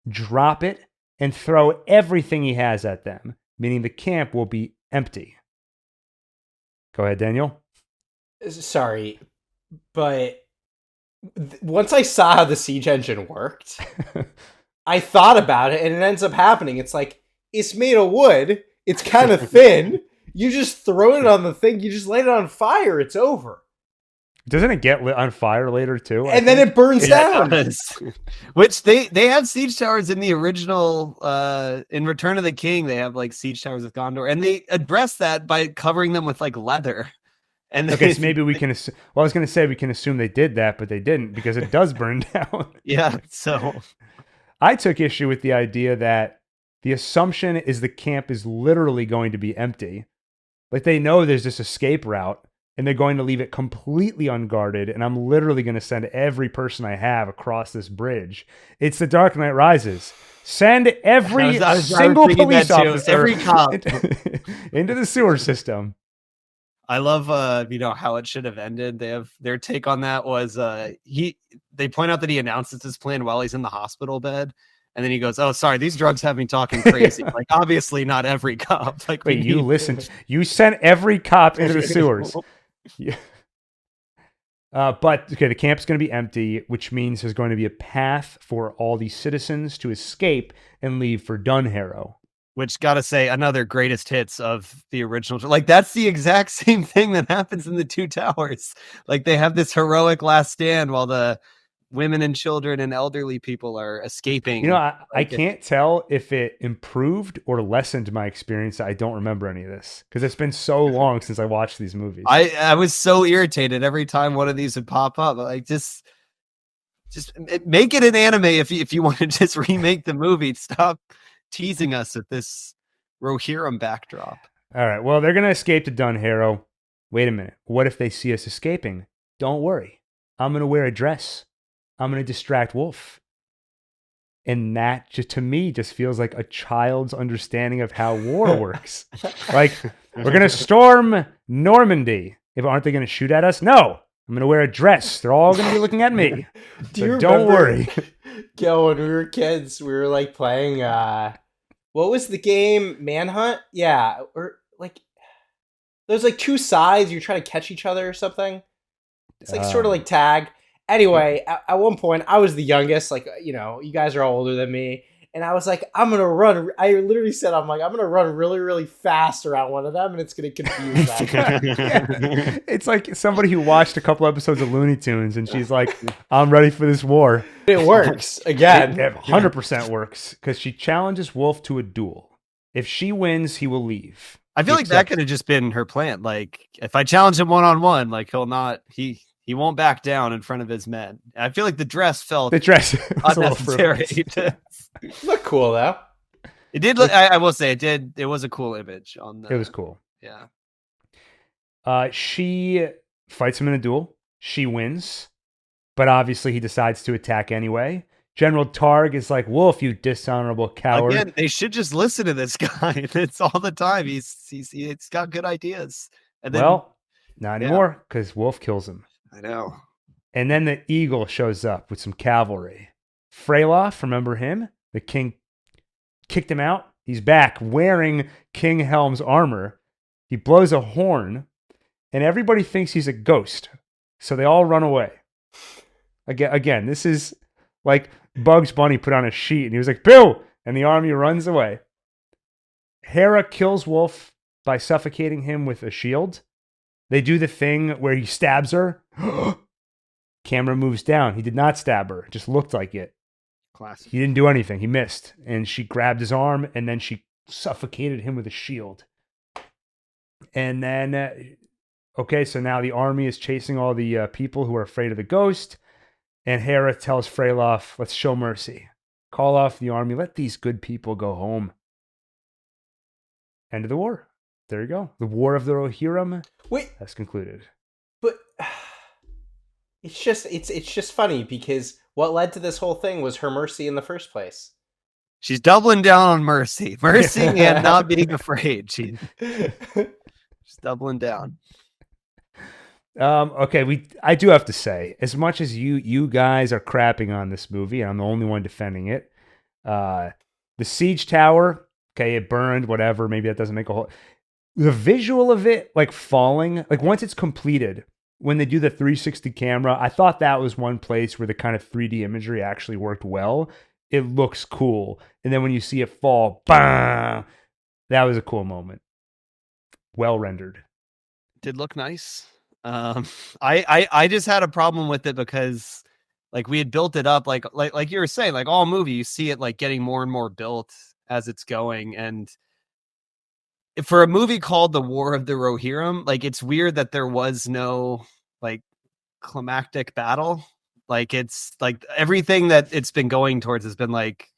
A: drop it, and throw everything he has at them, meaning the camp will be empty. Go ahead, Daniel.
B: Sorry, but once I saw how the siege engine worked, I thought about it, and it ends up happening. It's like, it's made of wood. It's kind of thin. You just throw it on the thing. You just light it on fire. It's over.
A: Doesn't it get lit on fire later, too?
B: And then it burns down.
C: Which they have siege towers in the original, in Return of the King, they have like siege towers with Gondor. And they address that by covering them with like leather. And
A: okay, so maybe we can. Well, I was going to say we can assume they did that, but they didn't because it does burn down.
C: Yeah, so
A: I took issue with the idea that the assumption is the camp is literally going to be empty. Like they know there's this escape route and they're going to leave it completely unguarded. And I'm literally going to send every person I have across this bridge. It's The Dark Knight Rises. Send every single police officer,
C: every cop
A: into the sewer system.
C: I love, how it should have ended. They have their take on that was they point out that he announces his plan while he's in the hospital bed. And then he goes, oh, sorry, these drugs have me talking crazy. Like, obviously not every cop. Like,
A: wait, you listened. You sent every cop into the sewers. Yeah. But, okay, the camp's going to be empty, which means there's going to be a path for all these citizens to escape and leave for Dunharrow.
C: Which, gotta say, another greatest hits of the original. Like, that's the exact same thing that happens in the Two Towers. Like, they have this heroic last stand while the women and children and elderly people are escaping.
A: You know, I
C: Like,
A: can't tell if it improved or lessened my experience. I don't remember any of this because it's been so long since I watched these movies.
C: I was so irritated every time one of these would pop up. Like, just make it an anime if you want to just remake the movie. Stop teasing us with this Rohirrim backdrop.
A: All right. Well, they're going to escape to Dunharrow. Wait a minute. What if they see us escaping? Don't worry. I'm going to wear a dress. I'm going to distract Wolf. And that just to me just feels like a child's understanding of how war works. Like, we're going to storm Normandy. Aren't they going to shoot at us? No. I'm going to wear a dress. They're all going to be looking at me. Don't worry.
B: Yo, when we were kids, we were like playing, what was the game? Manhunt? Yeah. Or like, there's like two sides. You're trying to catch each other or something. It's like sort of like tag. Anyway, at one point, I was the youngest. Like, you know, you guys are all older than me. And I was like, I'm going to run. I literally said, I'm going to run really, really fast around one of them. And it's going to confuse them.
A: Yeah. It's like somebody who watched a couple episodes of Looney Tunes and she's like, I'm ready for this war.
B: It works. Again.
A: It 100% works because she challenges Wolf to a duel. If she wins, he will leave.
C: I feel like that could have just been her plan. Like, if I challenge him one-on-one, like he won't back down in front of his men. I feel like the dress felt unnecessary.
B: Look cool though.
C: It did look. I will say it did. It was a cool image on.
A: It was cool.
C: Yeah.
A: She fights him in a duel. She wins, but obviously he decides to attack anyway. General Targ is like, Wolf, you dishonorable coward.
C: Again, they should just listen to this guy. It's all the time. He's got good ideas. And then,
A: well, not anymore because Wolf kills him.
C: I know.
A: And then the eagle shows up with some cavalry. Freyloff, remember him? The king kicked him out. He's back wearing King Helm's armor. He blows a horn, and everybody thinks he's a ghost. So they all run away. Again, this is like Bugs Bunny put on a sheet, and he was like, Bill! And the army runs away. Hera kills Wolf by suffocating him with a shield. They do the thing where he stabs her. Camera moves down. He did not stab her. It just looked like it.
C: Classic.
A: He didn't do anything. He missed. And she grabbed his arm, and then she suffocated him with a shield. And then, okay, so now the army is chasing all the people who are afraid of the ghost. And Hera tells Freyloff, let's show mercy. Call off the army. Let these good people go home. End of the war. There you go. The War of the Rohirrim has concluded.
B: But it's just funny because what led to this whole thing was her mercy in the first place.
C: She's doubling down on mercy and not being afraid. She's doubling down.
A: Okay, I do have to say, as much as you guys are crapping on this movie, and I'm the only one defending it, the siege tower, okay, it burned, whatever, maybe that doesn't make a whole... The visual of it, like falling, like once it's completed, when they do the 360 camera, I thought that was one place where the kind of 3D imagery actually worked well. It looks cool. And then when you see it fall, bang, that was a cool moment. Well rendered.
C: Did look nice. I just had a problem with it because like we had built it up like you were saying, like all movie, you see it like getting more and more built as it's going. And for a movie called The War of the Rohirrim, like it's weird that there was no like climactic battle. Like it's like everything that it's been going towards has been like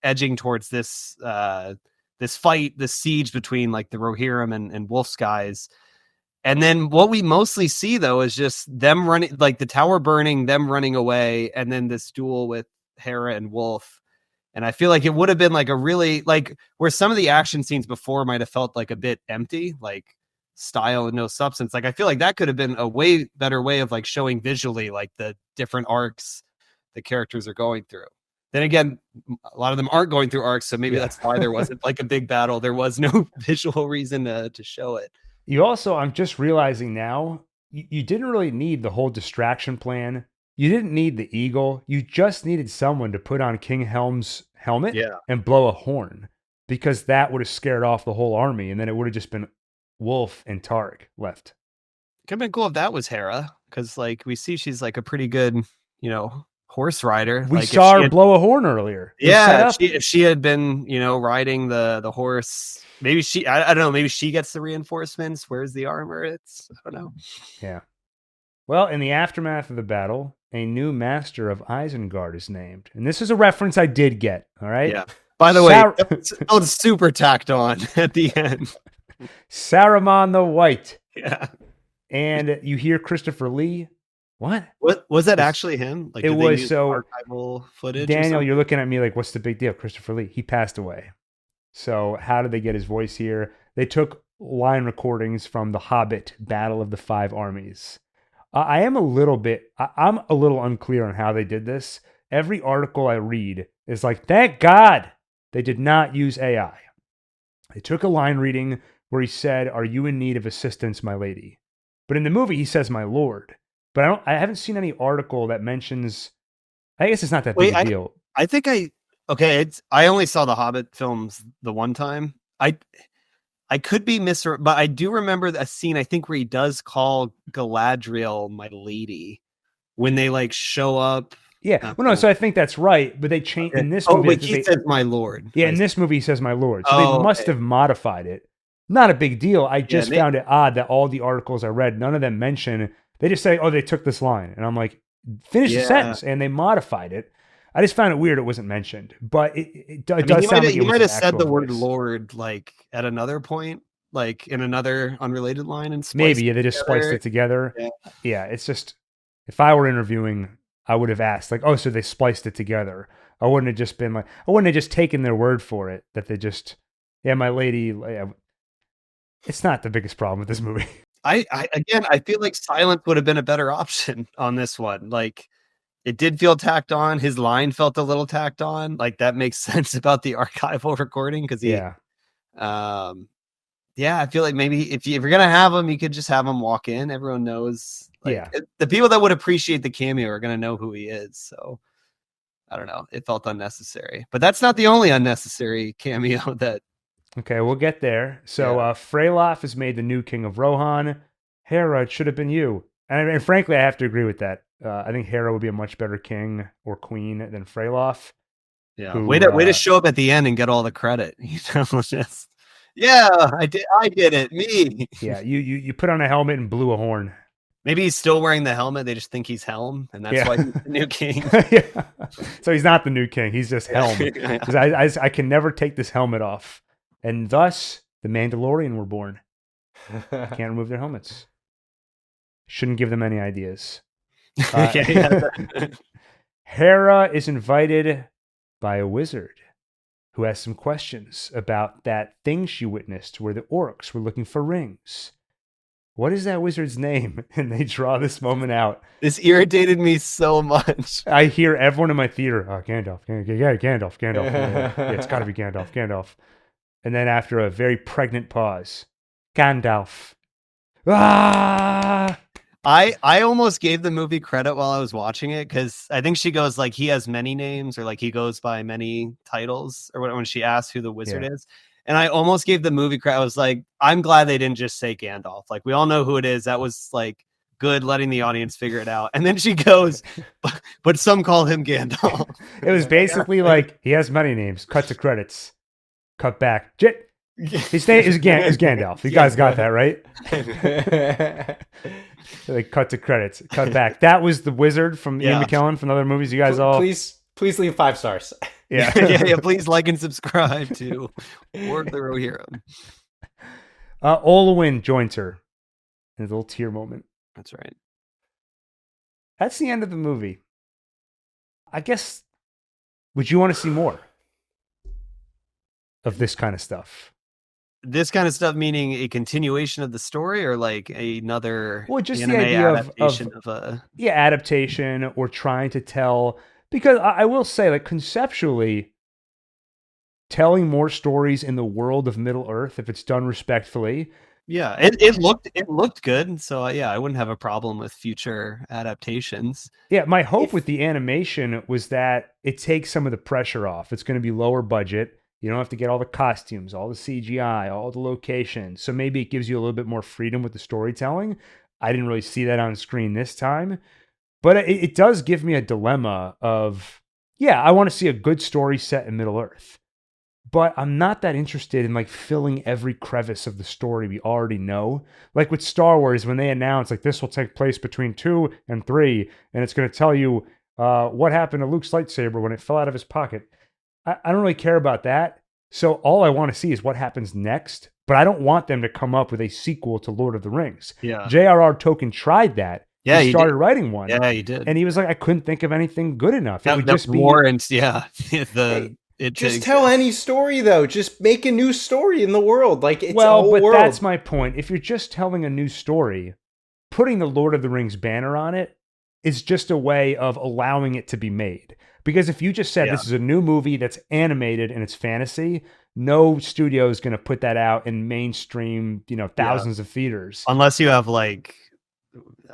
C: edging towards this fight, this siege between like the Rohirrim and Wolf's guys. And then what we mostly see though is just them running, like the tower burning, them running away, and then this duel with Hera and Wolf. And I feel like it would have been like a really like where some of the action scenes before might have felt like a bit empty, like style and no substance. Like I feel like that could have been a way better way of like showing visually like the different arcs the characters are going through. Then again, a lot of them aren't going through arcs, so maybe that's why there wasn't like a big battle. There was no visual reason to show it.
A: You also, I'm just realizing now, you didn't really need the whole distraction plan. You didn't need the eagle. You just needed someone to put on King Helm's helmet and blow a horn, because that would have scared off the whole army, and then it would have just been Wolf and Targ left.
C: Could have been cool if that was Hera, because like we see she's like a pretty good horse rider.
A: We
C: like
A: saw her blow a horn earlier.
C: If she had been, riding the horse, maybe I don't know, maybe she gets the reinforcements. Where's the armor? I don't know.
A: Yeah. Well, in the aftermath of the battle, a new master of Isengard is named. And this is a reference I did get, all right?
C: Yeah. By the way, that was super tacked on at the end.
A: Saruman the White.
C: Yeah.
A: And you hear Christopher Lee. What
C: was that actually him? Like,
A: it
C: did
A: was
C: they use
A: so
C: archival footage.
A: Daniel, you're looking at me like, what's the big deal? Christopher Lee, he passed away. So how did they get his voice here? They took line recordings from The Hobbit: Battle of the Five Armies. I'm a little unclear on how they did this. Every article I read is like, thank God they did not use AI. They took a line reading where he said, "Are you in need of assistance, my lady?" But in the movie, he says, "My lord." But I haven't seen any article that mentions. I guess it's not that big a deal.
C: I think I only saw the Hobbit films the one time. I could be but I do remember a scene, I think, where he does call Galadriel my lady when they like show up.
A: Yeah. Well, no, so I think that's right, but they changed in this movie.
C: Wait, he says my lord.
A: Yeah, in this movie he says my lord. So they must have modified it. Not a big deal. I just found it odd that all the articles I read, none of them mention, they just say, "Oh, they took this line." And I'm like, finish the sentence, and they modified it. I just found it weird it wasn't mentioned, but it does sound like
C: you might have said the word "lord" like at another point, like in another unrelated line, and
A: maybe they just spliced it together. Yeah, it's just, if I were interviewing, I would have asked like, "Oh, so they spliced it together?" I wouldn't have just been like, I wouldn't have just taken their word for it that they just, my lady. It's not the biggest problem with this movie.
C: I feel like silence would have been a better option on this one. Like, it did feel tacked on. His line felt a little tacked on. Like, that makes sense about the archival recording because I feel like maybe if you're gonna have him, you could just have him walk in. Everyone knows. The people that would appreciate the cameo are gonna know who he is. So I don't know. It felt unnecessary, but that's not the only unnecessary cameo that.
A: Okay, we'll get there. So Freylof is made the new king of Rohan. Hera, it should have been you. And frankly, I have to agree with that. I think Hera would be a much better king or queen than Freylof.
C: Yeah, way to show up at the end and get all the credit. Just I did it, me.
A: Yeah, you put on a helmet and blew a horn.
C: Maybe he's still wearing the helmet. They just think he's Helm, and that's why he's the new king.
A: So he's not the new king. He's just Helm. Because I can never take this helmet off. And thus, the Mandalorian were born. Can't remove their helmets. Shouldn't give them any ideas. Hera is invited by a wizard who has some questions about that thing she witnessed where the orcs were looking for rings. What is that wizard's name? And they draw this moment out.
C: This irritated me so much.
A: I hear everyone in my theater, Gandalf. Yeah, it's got to be Gandalf. And then after a very pregnant pause, Gandalf. Ah!
C: I almost gave the movie credit while I was watching it because I think she goes like he has many names or like he goes by many titles or when she asks who the wizard is. And I almost gave the movie credit. I was like, I'm glad they didn't just say Gandalf. Like, we all know who it is. That was like good, letting the audience figure it out. And then she goes, but some call him Gandalf.
A: It was basically like, he has many names. Cut to credits. Cut back. His name is Gandalf. You guys got that, right? Like, cut to credits. Cut back. That was the wizard from Ian McKellen from other movies. You guys all...
B: Please leave 5 stars.
A: Yeah.
C: Please like and subscribe to Ward the Rohirrim.
A: Olwyn joins her in a little tear moment.
C: That's right.
A: That's the end of the movie. I guess, would you want to see more of this kind of stuff?
C: This kind of stuff meaning a continuation of the story or like another
A: just the idea
C: adaptation of a
A: adaptation or trying to tell, because I will say, like, conceptually telling more stories in the world of Middle Earth, if it's done respectfully.
C: Yeah, it looked good. So I wouldn't have a problem with future adaptations.
A: Yeah, my hope with the animation was that it takes some of the pressure off. It's going to be lower budget. You don't have to get all the costumes, all the CGI, all the locations. So maybe it gives you a little bit more freedom with the storytelling. I didn't really see that on screen this time. But it does give me a dilemma of, yeah, I want to see a good story set in Middle Earth, but I'm not that interested in like filling every crevice of the story we already know. Like with Star Wars, when they announce like this will take place between 2 and 3, and it's going to tell you what happened to Luke's lightsaber when it fell out of his pocket. I don't really care about that. So all I want to see is what happens next, but I don't want them to come up with a sequel to Lord of the Rings.
C: Yeah.
A: J.R.R. Tolkien tried that.
C: Yeah,
A: he started
C: did.
A: writing one.
C: Yeah, he did.
A: And he was like, I couldn't think of anything good enough. It would
C: That
A: just be
C: warrants,
B: Just tell any story though. Just make a new story in the world. Like it's a whole
A: but
B: world.
A: that's my point. If you're just telling a new story, putting the Lord of the Rings banner on it is just a way of allowing it to be made. Because if you just said this is a new movie that's animated and it's fantasy, no studio is going to put that out in mainstream, thousands of theaters.
C: Unless you have like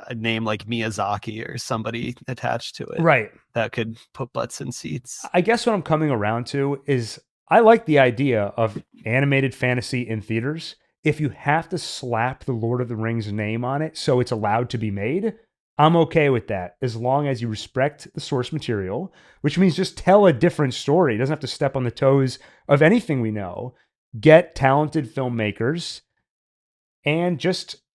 C: a name like Miyazaki or somebody attached to it.
A: Right.
C: That could put butts in seats.
A: I guess what I'm coming around to is I like the idea of animated fantasy in theaters. If you have to slap the Lord of the Rings name on it so it's allowed to be made, I'm okay with that, as long as you respect the source material, which means just tell a different story. It doesn't have to step on the toes of anything we know. Get talented filmmakers, and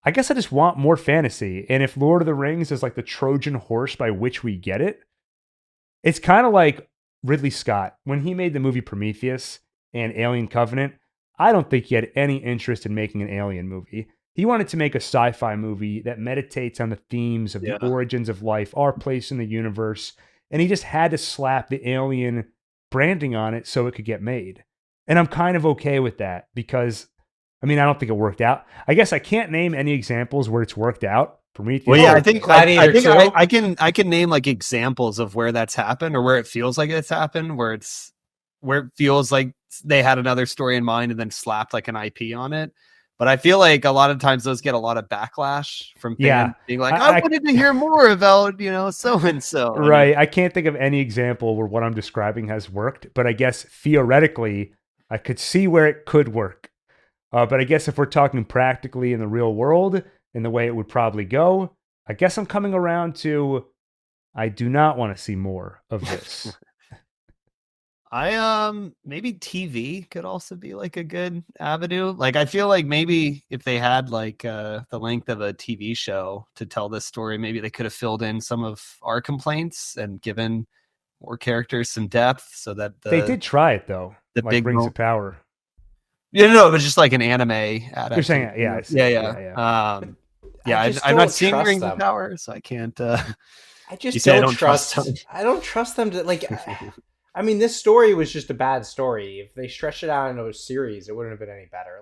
A: I guess I just want more fantasy. And if Lord of the Rings is like the Trojan horse by which we get it, it's kind of like Ridley Scott. When he made the movie Prometheus and Alien Covenant, I don't think he had any interest in making an alien movie. He wanted to make a sci-fi movie that meditates on the themes of the origins of life, our place in the universe, and he just had to slap the alien branding on it so it could get made. And I'm kind of okay with that because, I don't think it worked out. I guess I can't name any examples where it's worked out. Prometheus.
C: Well, yeah, I think
B: I
C: I can name like examples of where that's happened or where it feels like it's happened, where it feels like they had another story in mind and then slapped like an IP on it. But I feel like a lot of times those get a lot of backlash from fans being like, I wanted to hear more about, so-and-so.
A: Right. I can't think of any example where what I'm describing has worked, but I guess theoretically, I could see where it could work. But I guess if we're talking practically in the real world, in the way it would probably go, I guess I'm coming around to, I do not want to see more of this.
C: Maybe TV could also be like a good avenue. Like I feel like maybe if they had like the length of a TV show to tell this story, maybe they could have filled in some of our complaints and given more characters some depth so that
A: they did try it though.
C: The
A: like
C: big
A: Rings of Power.
C: No, but just like an anime adaptation.
A: You're saying yeah.
C: I'm not seeing Rings of Power, so I can't
B: I just don't trust them. I don't trust them to like this story was just a bad story. If they stretched it out into a series, it wouldn't have been any better.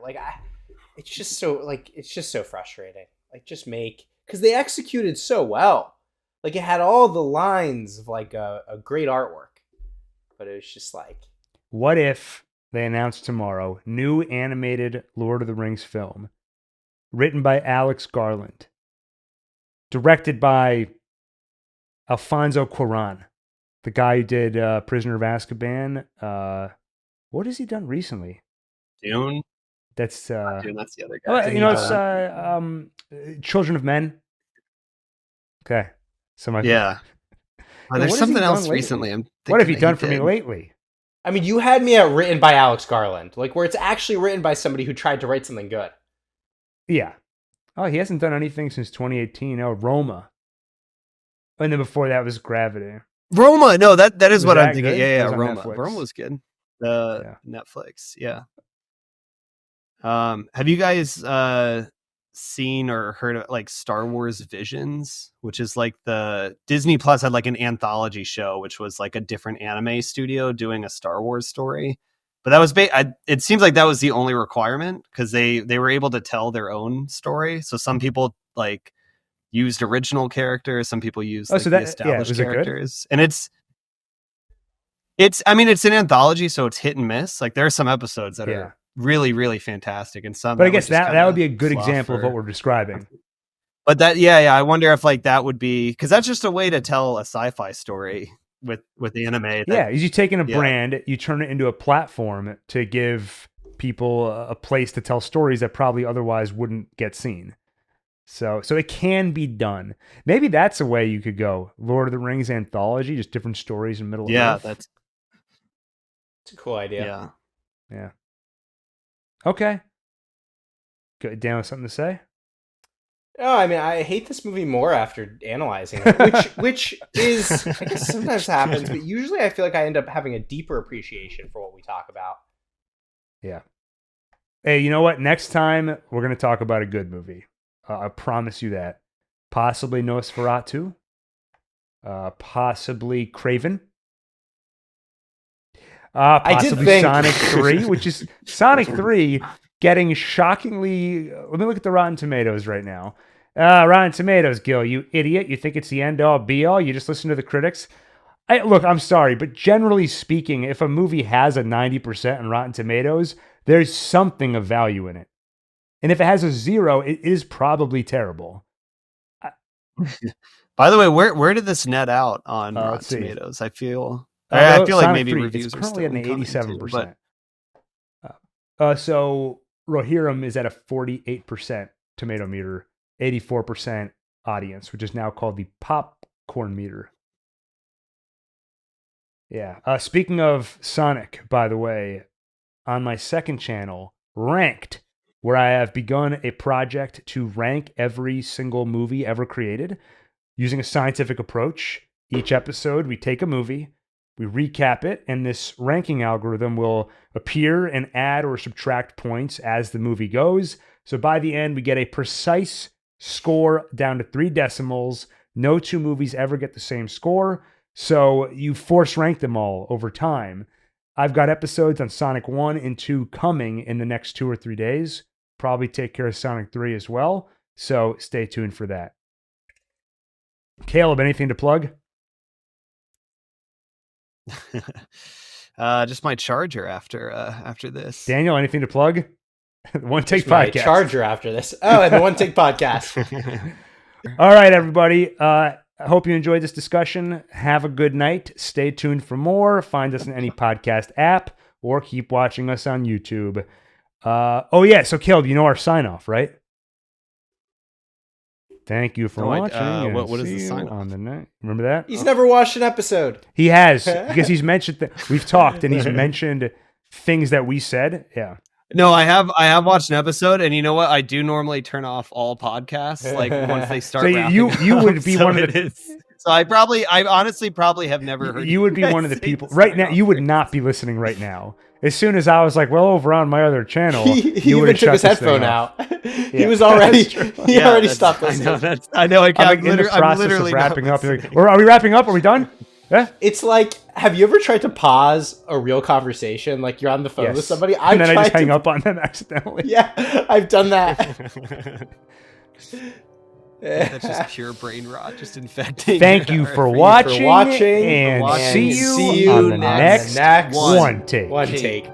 B: It's just so frustrating. Like, just because they executed so well. Like, it had all the lines of like a great artwork, but it was just like,
A: what if they announced tomorrow new animated Lord of the Rings film, written by Alex Garland, directed by Alfonso Cuarón, the guy who did Prisoner of Azkaban. What has he done recently?
C: Dune.
A: That's
C: Dune, that's the other guy.
A: It's Children of Men. Okay, so
C: there's something else recently.
A: What have you done for me lately?
B: You had me at written by Alex Garland, like where it's actually written by somebody who tried to write something good.
A: Yeah. Oh, he hasn't done anything since 2018. Oh, Roma. And then before that was Gravity.
C: Roma, no, that is what I'm thinking.
A: Good?
C: Yeah,
A: Roma.
C: Roma was good. Netflix, yeah. Have you guys seen or heard of like Star Wars Visions, which is like the Disney Plus had like an anthology show, which was like a different anime studio doing a Star Wars story. But that was it seems like that was the only requirement because they were able to tell their own story. So some people like used original characters, some people used the established characters, and it's an anthology, so it's hit and miss. Like there are some episodes that are really, really fantastic, and some.
A: But I guess that would be a good example of what we're describing.
C: But that, I wonder if like that would be because that's just a way to tell a sci-fi story with the anime.
A: You're taking a brand, you turn it into a platform to give people a place to tell stories that probably otherwise wouldn't get seen. So it can be done. Maybe that's a way you could go. Lord of the Rings anthology, just different stories in Middle Earth.
C: that's
B: It's a cool idea.
A: Yeah. Okay. Good. Dan, with something to say?
B: Oh, I mean, I hate this movie more after analyzing it, which is, I guess, sometimes happens, but usually I feel like I end up having a deeper appreciation for what we talk about.
A: Yeah. Hey, you know what? Next time we're going to talk about a good movie. I promise you that. Possibly Nosferatu. Possibly Craven. Possibly Sonic 3, which is Sonic 3 getting shockingly... Let me look at the Rotten Tomatoes right now. Rotten Tomatoes, Gil, you idiot. You think it's the end-all, be-all? You just listen to the critics? Look, I'm sorry, but generally speaking, if a movie has a 90% on Rotten Tomatoes, there's something of value in it. And if it has a 0, it is probably terrible.
C: By the way, where did this net out on Rotten Tomatoes? I feel like maybe reviews are
A: currently
C: still
A: at an 87%. So Rohirrim is at a 48% tomato meter, 84% audience, which is now called the popcorn meter. Yeah. Speaking of Sonic, by the way, on my second channel, Ranked, where I have begun a project to rank every single movie ever created using a scientific approach. Each episode, we take a movie, we recap it, and this ranking algorithm will appear and add or subtract points as the movie goes. So by the end, we get a precise score down to 3 decimals. No 2 movies ever get the same score. So you force rank them all over time. I've got episodes on Sonic 1 and 2 coming in the next 2 or 3 days. Probably take care of Sonic 3 as well. So stay tuned for that. Caleb, anything to plug?
C: Just my charger after this.
A: Daniel, anything to plug? OneTake podcast.
B: My charger after this. Oh, and the OneTake podcast.
A: All right, everybody. I hope you enjoyed this discussion. Have a good night. Stay tuned for more. Find us in any podcast app or keep watching us on YouTube. So Caleb, you know our sign off, right? Thank you for watching.
C: What is the sign off
A: on the night? Remember that?
B: He's never watched an episode.
A: He has, because he's mentioned we've talked and he's mentioned things that we said. Yeah.
C: No, I have watched an episode, and you know what? I do normally turn off all podcasts like once they start.
A: So you would be one of the.
C: So I honestly probably have never heard.
A: You would be one of the people right now. You would not be listening right now. As soon as I was like, well, over on my other channel,
B: he even took his headphone out. He was already already stopped listening.
C: I know.
A: I'm in the process of wrapping up. Or are we wrapping up? Are we done? Yeah.
B: It's like, have you ever tried to pause a real conversation? Like you're on the phone with somebody.
A: And then I just hang up on them accidentally.
B: Yeah, I've done that.
C: That's just pure brain rot, just infecting.
A: Thank you for watching, and see you on the next one take.